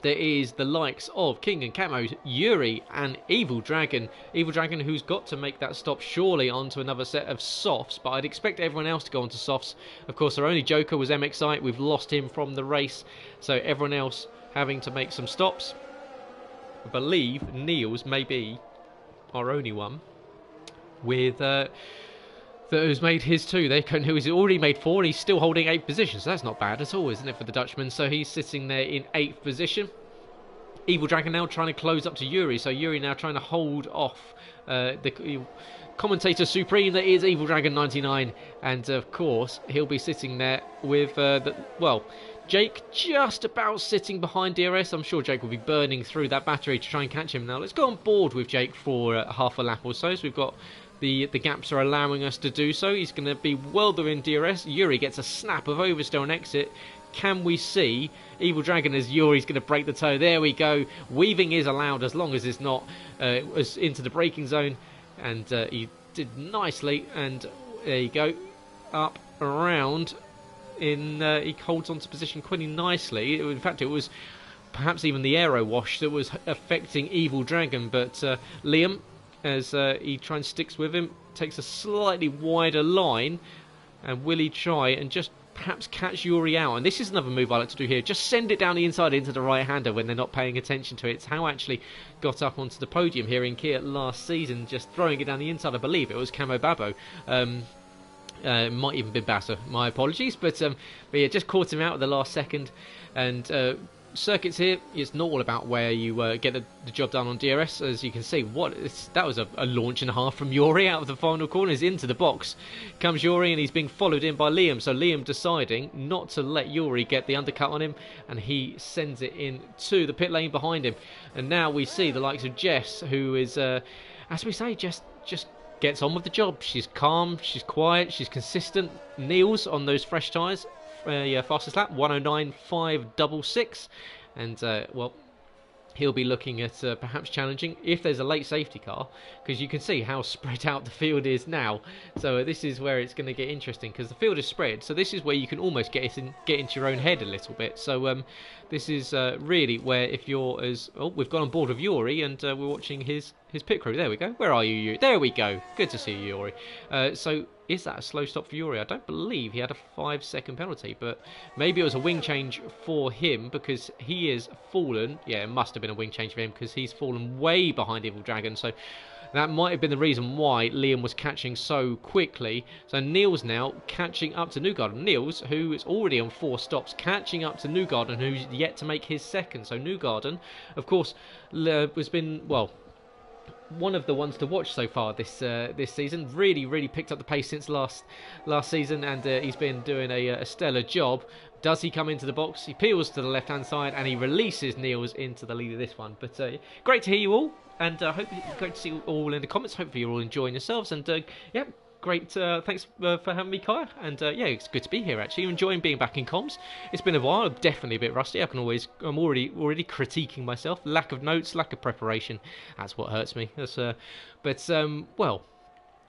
there is the likes of King and Camo, Yuri and Evil Dragon. Evil Dragon, who's got to make that stop surely onto another set of softs, but I'd expect everyone else to go onto softs. Of course, our only joker was MXI. We've lost him from the race, so everyone else having to make some stops. I believe Niels may be our only one with that has made his 2. He's already made 4, and he's still holding 8th position, so that's not bad at all, isn't it, for the Dutchman? So he's sitting there in 8th position. Evil Dragon now trying to close up to Yuri, so Yuri now trying to hold off the commentator supreme that is Evil Dragon 99, and of course he'll be sitting there with Jake just about sitting behind DRS. I'm sure Jake will be burning through that battery to try and catch him. Now let's go on board with Jake for half a lap or so. So we've got the gaps are allowing us to do so. He's going to be well within DRS. Yuri gets a snap of oversteer on exit. Can we see Evil Dragon as Yuri's going to break the toe? There we go. Weaving is allowed as long as it's not into the braking zone. And he did nicely. And there you go. Up, around. He holds on to position quite nicely. In fact, it was perhaps even the aero wash that was affecting Evil Dragon. But Liam, as he tries and sticks with him, takes a slightly wider line. And will he try and just perhaps catch Yuri out? And this is another move I like to do here. Just send it down the inside into the right-hander when they're not paying attention to it. It's how I actually got up onto the podium here in Kia last season, just throwing it down the inside. I believe it was Camo Babo. Might even be Basser. My apologies, but yeah, just caught him out at the last second. And circuits here, it's not all about where you get the job done on DRS. As you can see, that was a launch and a half from Yuri out of the final corners into the box. Comes Yuri, and he's being followed in by Liam. So Liam deciding not to let Yuri get the undercut on him, and he sends it in to the pit lane behind him. And now we see the likes of Jess, who is, as we say, just gets on with the job. She's calm, she's quiet, she's consistent. Kneels on those fresh tyres. Fastest lap 109.566, and well, he'll be looking at perhaps challenging if there's a late safety car, because you can see how spread out the field is now. So this is where it's going to get interesting, because the field is spread, so this is where you can almost get into your own head a little bit. So this is really where, if you're as we've gone on board with Yuri, and we're watching his pit crew. There we go. Where are you, Yuri? There we go. Good to see you, Yuri. So is that a slow stop for Yuri? I don't believe he had a 5-second penalty, but maybe it was a wing change for him, because he has fallen. Yeah, it must have been a wing change for him, because he's fallen way behind Evil Dragon. So that might have been the reason why Liam was catching so quickly. So Niels now catching up to Newgarden. Niels, who is already on 4 stops, catching up to Newgarden, who's yet to make his second. So Newgarden, of course, has been, well, one of the ones to watch so far this season. Really picked up the pace since last season, and he's been doing a stellar job. Does he come into the box? He peels to the left hand side, and he releases Niels into the lead of this one. But great to hear you all, and great to see you all in the comments. Hopefully you're all enjoying yourselves, and yeah, great. Thanks for having me, Kai. And yeah, it's good to be here. Actually, enjoying being back in comms. It's been a while. I'm definitely a bit rusty. I'm already critiquing myself. Lack of notes, lack of preparation. That's what hurts me. Well,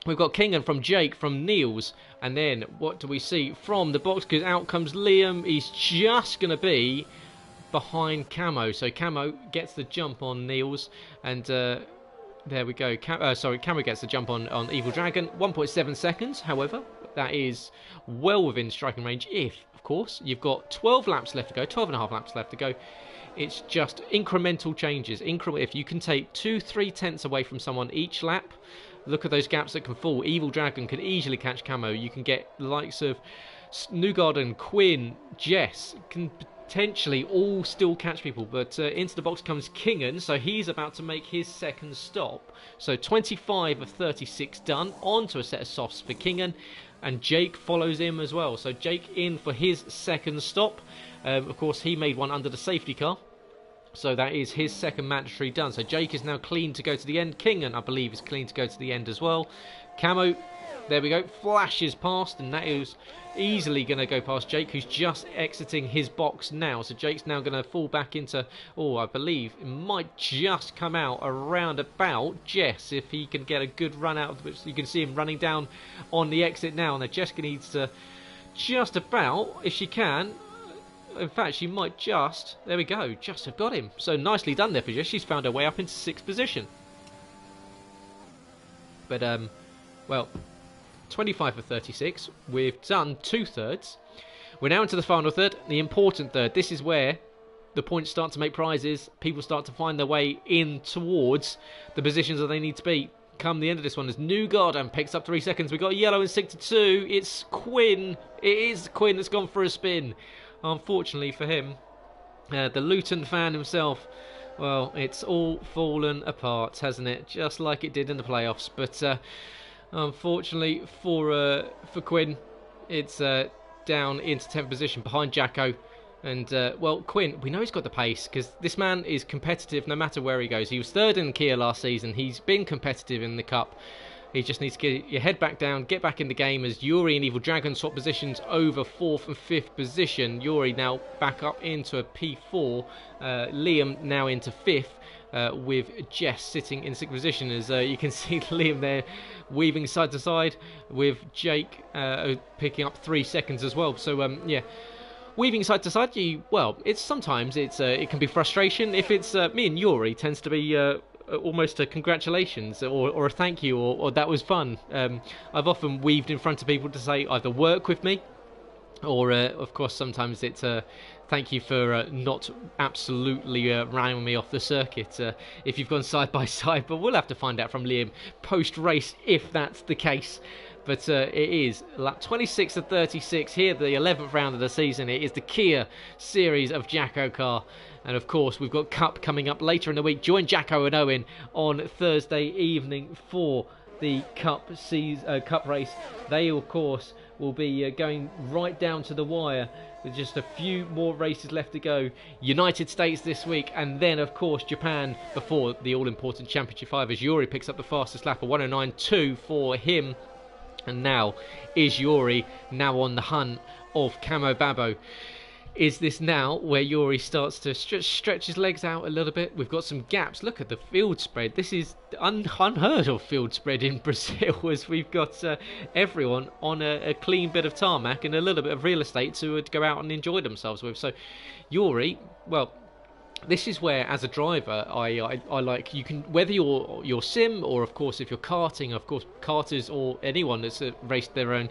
we've got Kingan from Jake from Niels, and then what do we see from the box? Because out comes Liam. He's just going to be behind Camo. So Camo gets the jump on Niels, and there we go. Camo gets the jump on Evil Dragon. 1.7 seconds, however, that is well within striking range if, of course, you've got 12 laps left to go, 12 and a half laps left to go. It's just incremental changes. If you can take 2-3 tenths away from someone each lap, look at those gaps that can fall. Evil Dragon can easily catch Camo. You can get the likes of Newgarden, Quinn, Jess, can potentially all still catch people, but into the box comes Kingan, so he's about to make his second stop. So 25 of 36 done, onto a set of softs for Kingan, and Jake follows him as well. So Jake in for his second stop. Of course, he made one under the safety car, so that is his second mandatory done. So Jake is now clean to go to the end. Kingan, I believe, is clean to go to the end as well. Camo, there we go, flashes past, and that is easily going to go past Jake, who's just exiting his box now. So Jake's now going to fall back into, I believe it might just come out around about Jess, if he can get a good run out of it. You can see him running down on the exit now, and Jessica needs to just about, if she can, in fact she might just, there we go, just have got him. So nicely done there for Jess. She's found her way up into 6th position. But well, 25 of 36. We've done 2/3. We're now into the final third, the important third. This is where the points start to make prizes. People start to find their way in towards the positions that they need to be. Come the end of this one, as Newgarden picks up 3 seconds. We've got a yellow in sector 2. It's Quinn. It is Quinn that's gone for a spin. Unfortunately for him, the Luton fan himself, well, it's all fallen apart, hasn't it? Just like it did in the playoffs. But unfortunately for Quinn, it's down into 10th position behind Jacko. And, well, Quinn, we know he's got the pace because this man is competitive no matter where he goes. He was third in Kia last season. He's been competitive in the Cup. He just needs to get your head back down, get back in the game as Yuri and Evil Dragon swap positions over 4th and 5th position. Yuri now back up into a P4. Liam now into 5th. With Jess sitting in 6th position, as you can see Liam there weaving side to side with Jake picking up 3 seconds as well. So yeah, weaving side to side, sometimes it can be frustration. If it's me and Yuri, tends to be almost a congratulations or a thank you or that was fun. I've often weaved in front of people to say either work with me or of course sometimes it's thank you for not absolutely running me off the circuit if you've gone side by side, but we'll have to find out from Liam post race if that's the case. But it is lap 26 of 36 here, the 11th round of the season. It is the Kia series of JACKOCAR. And of course, we've got Cup coming up later in the week. Join Jacko and Owen on Thursday evening for the Cup race. They, of course, will be going right down to the wire with just a few more races left to go. United States this week, and then, of course, Japan before the all-important Championship 5 as Yuri picks up the fastest lap of 109.2 for him. And now is Yuri now on the hunt of Camo Babbo. Is this now where Yuri starts to stretch his legs out a little bit? We've got some gaps. Look at the field spread. This is unheard of field spread in Brazil, as we've got everyone on a clean bit of tarmac and a little bit of real estate to go out and enjoy themselves with. So Yuri, well, this is where, as a driver, I like, you can, whether you're sim or, of course, if you're karting, of course, karters or anyone that's raced their own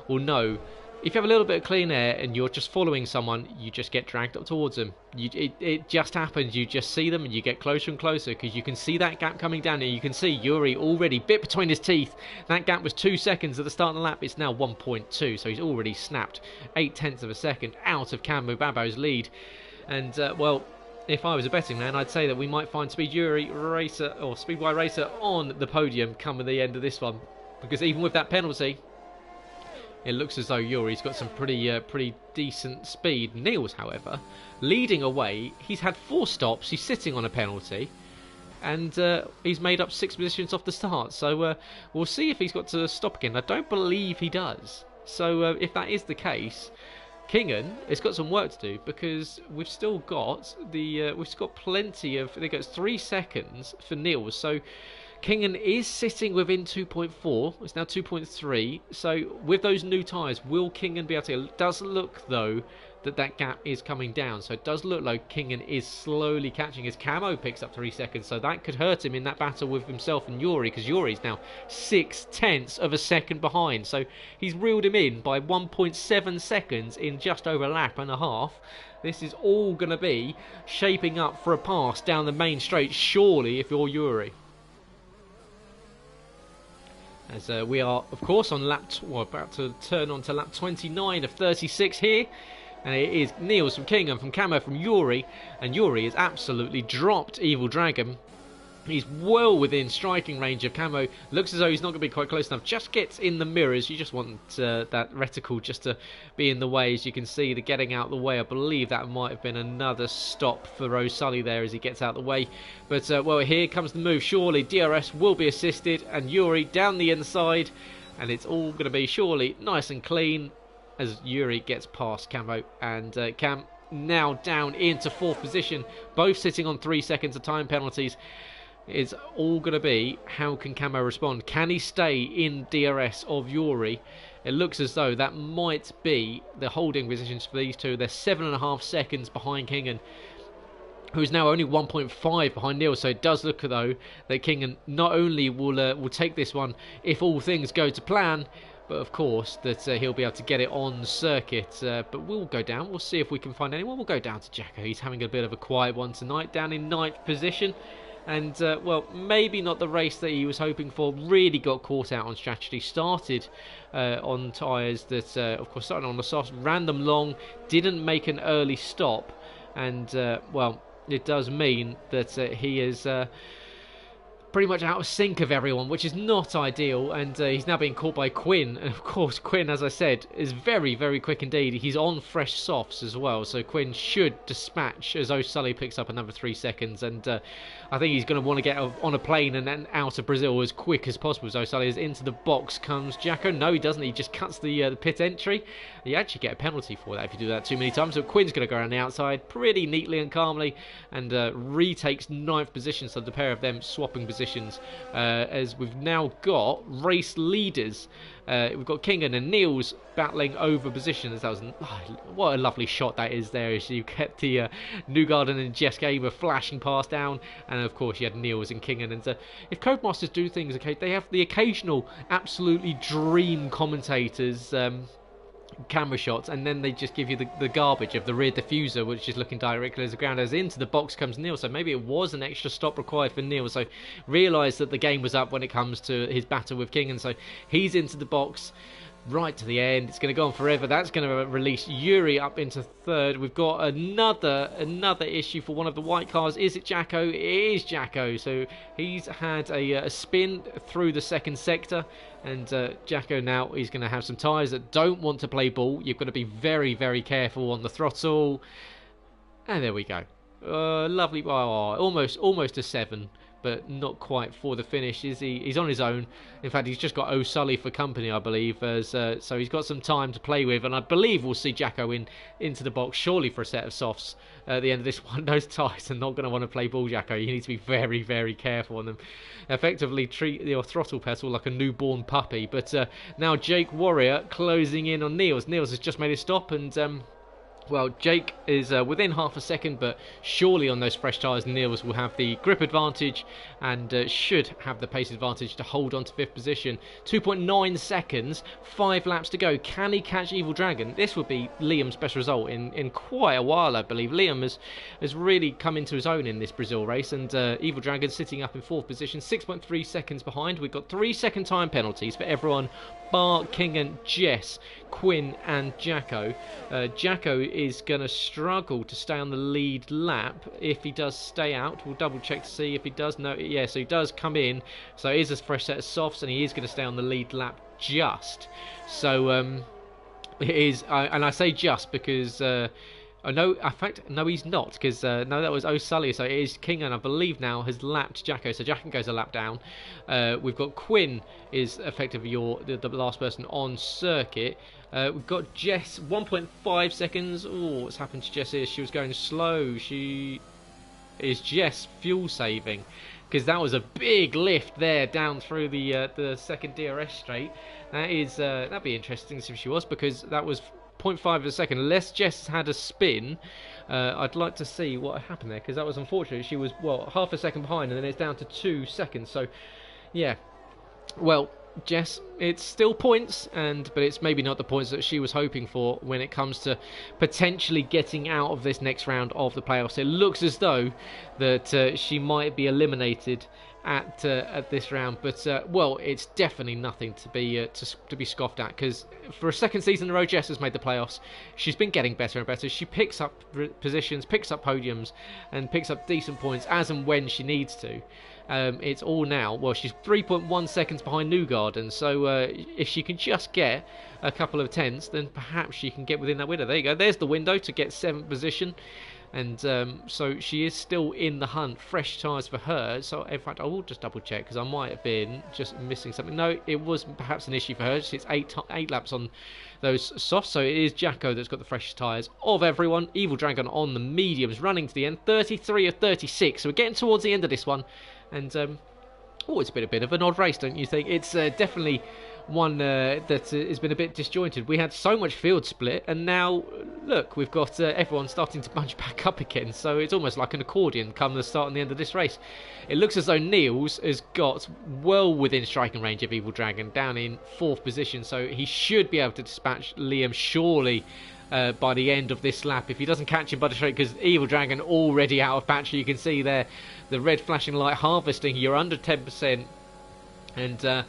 will know, if you have a little bit of clean air and you're just following someone, you just get dragged up towards them. It just happens. You just see them and you get closer and closer because you can see that gap coming down, and you can see Yuri already bit between his teeth. That gap was 2 seconds at the start of the lap. It's now 1.2, so he's already snapped 0.8 of a second out of Camo Babbo's lead. And, well, if I was a betting man, I'd say that we might find Speedway Racer on the podium coming the end of this one, because even with that penalty, it looks as though Yuri's got some pretty decent speed. Niels, however, leading away. He's had 4 stops. He's sitting on a penalty, and he's made up 6 positions off the start. So we'll see if he's got to stop again. I don't believe he does. So if that is the case, Kingan has got some work to do, because we've still got plenty of. I think it's 3 seconds for Niels. So Kingan is sitting within 2.4. It's now 2.3. So with those new tyres, will Kingan be able to? It does look though that gap is coming down. So it does look like Kingan is slowly catching as Camo picks up 3 seconds. So that could hurt him in that battle with himself and Yuri, because Yuri's now 0.6 of a second behind. So he's reeled him in by 1.7 seconds in just over a lap and a half. This is all going to be shaping up for a pass down the main straight, surely, if you're Yuri. As we are, of course, on about to turn on to lap 29 of 36 here. And it is Niels from Kingan, from Camo, from Yuri. And Yuri has absolutely dropped Evil Dragon. He's well within striking range of Camo. Looks as though he's not going to be quite close enough. Just gets in the mirrors. You just want that reticle just to be in the way. As you can see, the getting out of the way. I believe that might have been another stop for Rose Sully there as he gets out of the way. But, well, here comes the move. Surely DRS will be assisted. And Yuri down the inside. And it's all going to be surely nice and clean as Yuri gets past Camo. And Cam now down into 4th position. Both sitting on 3 seconds of time penalties. It's all going to be, how can Camo respond? Can he stay in DRS of Yuri? It looks as though that might be the holding positions for these two. They're 7.5 seconds behind Kingan, who's now only 1.5 behind Niels. So it does look though that Kingan not only will take this one if all things go to plan, but of course that he'll be able to get it on circuit. But we'll go down. We'll see if we can find anyone. We'll go down to Jacko. He's having a bit of a quiet one tonight, down in 9th position. And, well, maybe not the race that he was hoping for. Really got caught out on strategy. Started on tyres that, of course, started on the soft. Ran them long. Didn't make an early stop. And, well, it does mean that he is pretty much out of sync of everyone, which is not ideal, and he's now being caught by Quinn, and of course Quinn, as I said, is very, very quick indeed. He's on fresh softs as well, so Quinn should dispatch as O'Sully picks up another 3 seconds, and I think he's going to want to get on a plane and then out of Brazil as quick as possible. As O'Sully is into the box comes Jacko. No, he doesn't. He just cuts the pit entry. You actually get a penalty for that if you do that too many times. So Quinn's going to go around the outside pretty neatly and calmly, and retakes 9th position. So the pair of them swapping positions, as we've now got race leaders. We've got Kingan and Niels battling over positions. That was what a lovely shot that is there, as you get the Newgarden and Jess Gamer flashing past down, and of course you had Niels and Kingan. And if Codemasters do things, okay, they have the occasional absolutely dream commentators camera shots, and then they just give you the garbage of the rear diffuser, which is looking directly as the ground. As into the box comes Neil, so maybe it was an extra stop required for Neil, so realised that the game was up when it comes to his battle with King, and so he's into the box right to the end. It's going to go on forever. That's going to release Yuri up into 3rd. We've got another issue for one of the white cars. Is it Jacko? It is Jacko. So he's had a spin through the 2nd sector, and Jacko now is going to have some tyres that don't want to play ball. You've got to be very, very careful on the throttle. And there we go. Lovely. Oh, almost a 7. But not quite for the finish, is he? He's on his own. In fact, he's just got O'Sully for company, I believe. So he's got some time to play with, and I believe we'll see Jacko into the box, surely for a set of softs at the end of this one. Those tyres are not going to want to play ball, Jacko. You need to be very, very careful on them. Effectively treat your throttle pedal like a newborn puppy. But now Jake Warrior closing in on Niels. Niels has just made a stop, and well, Jake is within half a second, but surely on those fresh tyres, Niels will have the grip advantage and should have the pace advantage to hold on to 5th position. 2.9 seconds, 5 laps to go. Can he catch Evil Dragon? This would be Liam's best result in quite a while, I believe. Liam has really come into his own in this Brazil race, and Evil Dragon sitting up in 4th position, 6.3 seconds behind. We've got 3-second time penalties for everyone bar King and Jess, Quinn and Jacko. Jacko is going to struggle to stay on the lead lap. If he does stay out, we'll double check to see if he does. No, yeah, so he does come in, so it is a fresh set of softs, and he is going to stay on the lead lap just. So it is, and I say just because no, in fact, no, he's not, because no, that was O'Sully, so it is King, and I believe now has lapped Jacko, so Jacko goes a lap down. We've got Quinn is effectively the last person on circuit. We've got Jess, 1.5 seconds. Oh, what's happened to Jess here? She was going slow. Is Jess fuel saving? Because that was a big lift there down through the second DRS straight. That is that'd be interesting to see if she was, because that was 0.5 of a second. Unless Jess had a spin, I'd like to see what happened there, because that was unfortunate. She was, well, half a second behind, and then it's down to 2 seconds. So, yeah. Well, Jess, it's still points, but it's maybe not the points that she was hoping for when it comes to potentially getting out of this next round of the playoffs. It looks as though that she might be eliminated at this round, but well, it's definitely nothing to be scoffed at, because for a second season in a row, Jess has made the playoffs. She's been getting better and better. She picks up positions, picks up podiums, and picks up decent points as and when she needs to. It's all now. Well, she's 3.1 seconds behind Newgarden, so if she can just get a couple of tenths, then perhaps she can get within that window. There you go. There's the window to get 7th position. And so she is still in the hunt. Fresh tyres for her. So in fact, I will just double check, because I might have been just missing something. No, it was perhaps an issue for her. It's 8 laps on those softs. So it is Jacko that's got the freshest tyres of everyone. Evil Dragon on the mediums, running to the end. 33 of 36. So we're getting towards the end of this one. And oh, it's been a bit of an odd race, don't you think? It's definitely one that has been a bit disjointed. We had so much field split, and now look, we've got everyone starting to bunch back up again, so it's almost like an accordion come the start and the end of this race. It looks as though Niels has got well within striking range of Evil Dragon, down in 4th position, so he should be able to dispatch Liam surely by the end of this lap, if he doesn't catch him by the straight, because Evil Dragon already out of battery. You can see there the red flashing light harvesting. You're under 10%, and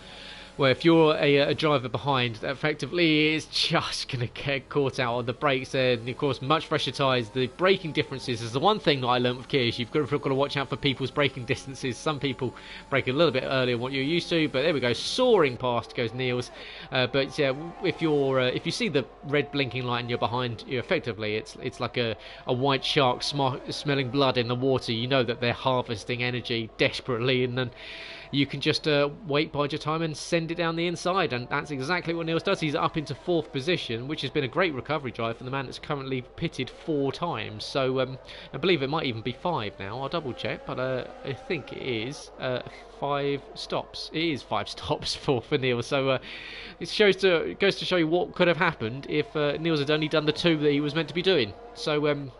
Well, if you're a driver behind, that effectively is just going to get caught out on the brakes there. And of course, much fresher tyres. The braking differences is the one thing that I learned with Kia. You've got to watch out for people's braking distances. Some people brake a little bit earlier than what you're used to, but there we go, soaring past goes Niels. But yeah, if you see the red blinking light and you're behind you, effectively it's like a white shark smelling blood in the water. You know that they're harvesting energy desperately, and then you can just wait, bide your time and send it down the inside, and that's exactly what Niels does. He's up into 4th position, which has been a great recovery drive for the man that's currently pitted 4 times. So I believe it might even be 5 now. I'll double check, but I think it is 5 stops. It is 5 stops for Niels. So it goes to show you what could have happened if Niels had only done the 2 that he was meant to be doing. So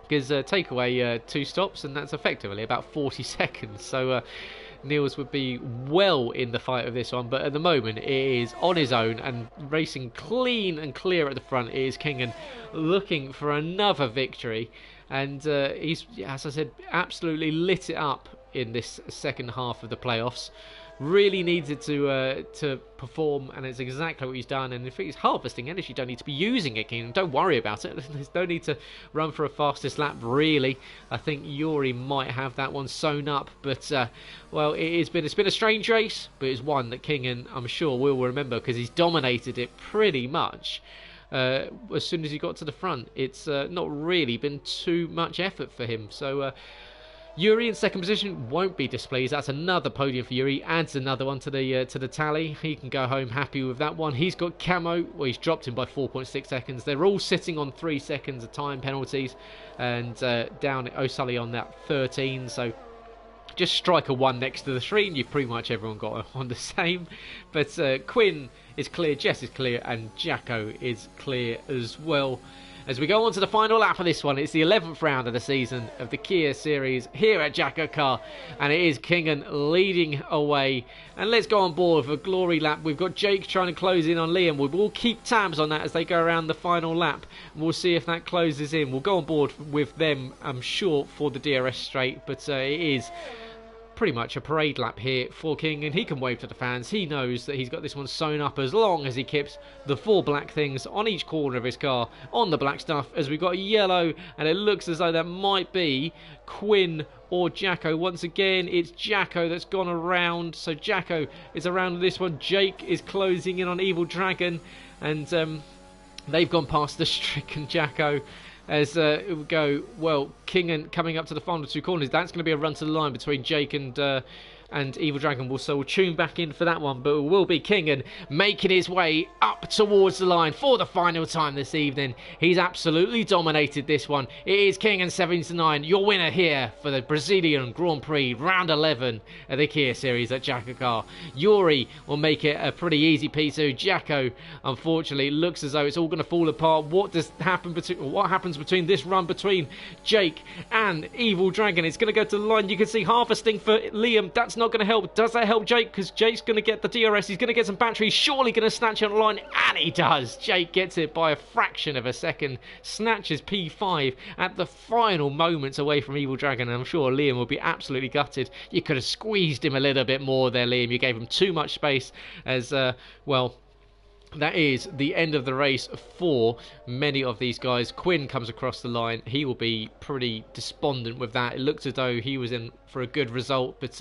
because take away 2 stops, and that's effectively about 40 seconds. So Niels would be well in the fight of this one, but at the moment it is on his own and racing clean and clear at the front. It is Kingan looking for another victory, and he's, as I said, absolutely lit it up in this second half of the playoffs. Really needed to perform, and it's exactly what he's done. And if he's harvesting energy, you don't need to be using it, Keenan. Don't worry about it. There's no need to run for a fastest lap, really. I think Yuri might have that one sewn up, but well, it's been a strange race, but it's one that Keenan, I'm sure, will remember, because he's dominated it pretty much. As soon as he got to the front, it's not really been too much effort for him. So Yuri in 2nd position won't be displeased. That's another podium for Yuri. Adds another one to the tally. He can go home happy with that one. He's got Camo. Well, he's dropped him by 4.6 seconds. They're all sitting on 3 seconds of time penalties, and down at O'Sully on that 13. So just strike a 1 next to the 3 and you've pretty much everyone got on the same. But Quinn is clear, Jess is clear, and Jacko is clear as well. As we go on to the final lap of this one, it's the 11th round of the season of the Kia Series here at JACKOCAR, and it is Kingan leading away. And let's go on board for a glory lap. We've got Jake trying to close in on Liam. We will keep tabs on that as they go around the final lap. We'll see if that closes in. We'll go on board with them, I'm sure, for the DRS straight, but it is pretty much a parade lap here for King, and he can wave to the fans. He knows that he's got this one sewn up as long as he keeps the 4 black things on each corner of his car on the black stuff, as we've got a yellow, and it looks as though that might be Quinn or Jacko. Once again, it's Jacko that's gone around, so Jacko is around this one. Jake is closing in on Evil Dragon, and they've gone past the stricken Jacko. As it would go, well, Kingan coming up to the final 2 corners. That's going to be a run to the line between Jake and Evil Dragon. So we'll tune back in for that one, but it will be Kingan making his way up towards the line for the final time this evening. He's absolutely dominated this one. It is Kingan 79, your winner here for the Brazilian Grand Prix round 11 of the Kia Series at JACKOCAR. Yuri will make it a pretty easy P2. Jacko, unfortunately, looks as though it's all going to fall apart. What happens between this run between Jake and Evil Dragon? It's going to go to the line. You can see harvesting for Liam. That's not going to help. Does that help Jake? Because Jake's going to get the DRS. He's going to get some batteries. Surely going to snatch it on the line. And he does. Jake gets it by a fraction of a second. Snatches P5 at the final moments away from Evil Dragon. And I'm sure Liam will be absolutely gutted. You could have squeezed him a little bit more there, Liam. You gave him too much space as, well, that is the end of the race for many of these guys. Quinn comes across the line. He will be pretty despondent with that. It looked as though he was in for a good result, but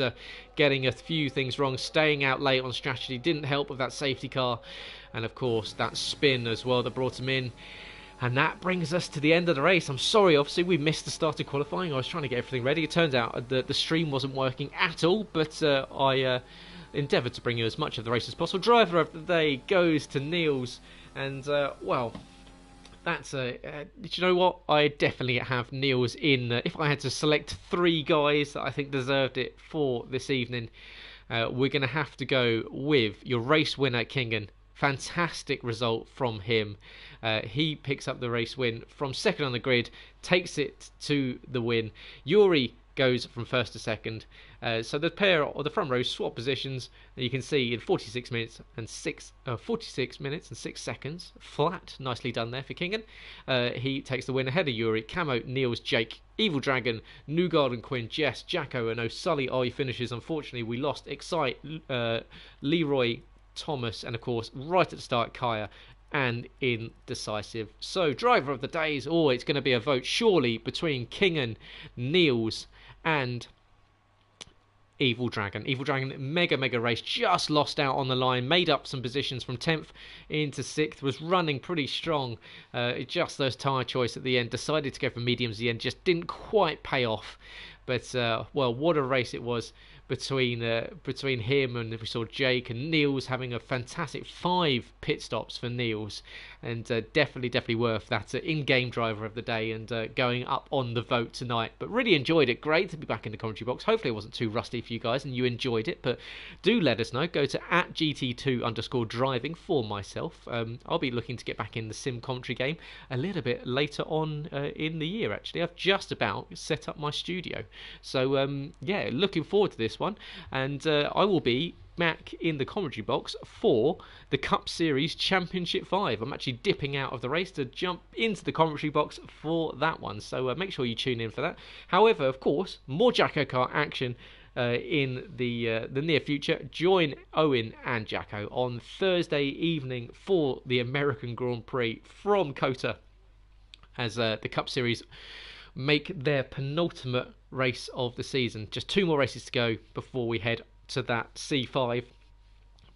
getting a few things wrong, staying out late on strategy didn't help with that safety car, and of course that spin as well that brought him in. And that brings us to the end of the race. I'm sorry, obviously, we missed the start of qualifying. I was trying to get everything ready. It turns out that the stream wasn't working at all, but I endeavoured to bring you as much of the race as possible. Driver of the day goes to Niels, and well, that's do you know what? I definitely have Niels in. If I had to select 3 guys that I think deserved it for this evening, we're going to have to go with your race winner, Kingan. Fantastic result from him. He picks up the race win from second on the grid, takes it to the win. Yuri goes from first to second. So the pair or the front row swap positions. You can see in 46 minutes and 6 seconds flat. Nicely done there for Kingan. He takes the win ahead of Yuri, Camo, Niels, Jake, Evil Dragon, Newgard and Quinn, Jess, Jacko and O'Sully are your finishers. Unfortunately, we lost Excite, Leroy Thomas, and of course right at the start Kaya and indecisive. So driver of the days, it's going to be a vote surely between Kingan, Niels and Evil Dragon. Evil Dragon, mega race, just lost out on the line, made up some positions from 10th into 6th, was running pretty strong. Just those tyre choice at the end, decided to go for mediums at the end, just didn't quite pay off. But, well, what a race it was between him and we saw Jake and Niels having a fantastic 5 pit stops for Niels, and definitely worth that in-game driver of the day, and going up on the vote tonight. But really enjoyed it. Great to be back in the commentary box. Hopefully it wasn't too rusty for you guys and you enjoyed it, but do let us know. Go to @GT2_driving for myself. I'll be looking to get back in the sim commentary game a little bit later on in the year. Actually, I've just about set up my studio, so yeah, looking forward to this one, and I will be back in the commentary box for the Cup Series Championship 5. I'm actually dipping out of the race to jump into the commentary box for that one, so make sure you tune in for that. However, of course, more JACKOCAR action in the near future. Join Owen and Jacko on Thursday evening for the American Grand Prix from COTA, as the Cup Series make their penultimate race of the season. Just 2 more races to go before we head to that C5.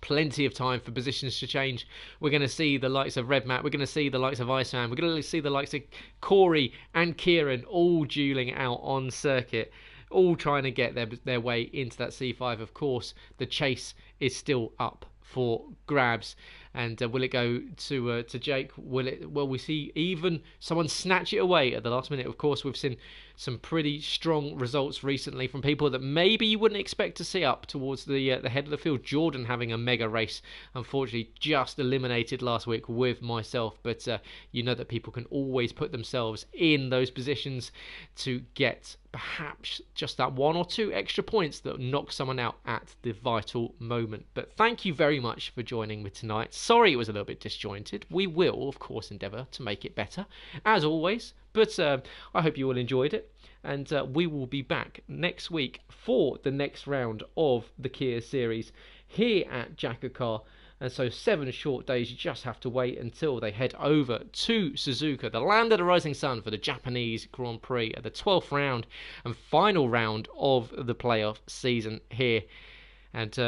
Plenty of time for positions to change. We're going to see the likes of Red Matt, we're going to see the likes of Iceman, we're going to see the likes of Corey and Kieran all dueling out on circuit, all trying to get their way into that C5. Of course, the chase is still up for grabs, and will it go to Jake? Will we see even someone snatch it away at the last minute? Of course, we've seen some pretty strong results recently from people that maybe you wouldn't expect to see up towards the head of the field. Jordan having a mega race, unfortunately just eliminated last week with myself, but you know that people can always put themselves in those positions to get perhaps just that 1 or 2 extra points that knock someone out at the vital moment. But thank you very much for joining me tonight. Sorry it was a little bit disjointed. We will, of course, endeavour to make it better, as always. But I hope you all enjoyed it. And we will be back next week for the next round of the Kia series here at JACKOCAR. And so 7 short days, you just have to wait until they head over to Suzuka, the land of the rising sun, for the Japanese Grand Prix at the 12th round and final round of the playoff season here. And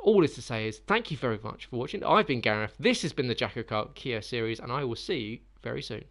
all is to say is thank you very much for watching. I've been Gareth. This has been the JACKOCAR Kia series, and I will see you very soon.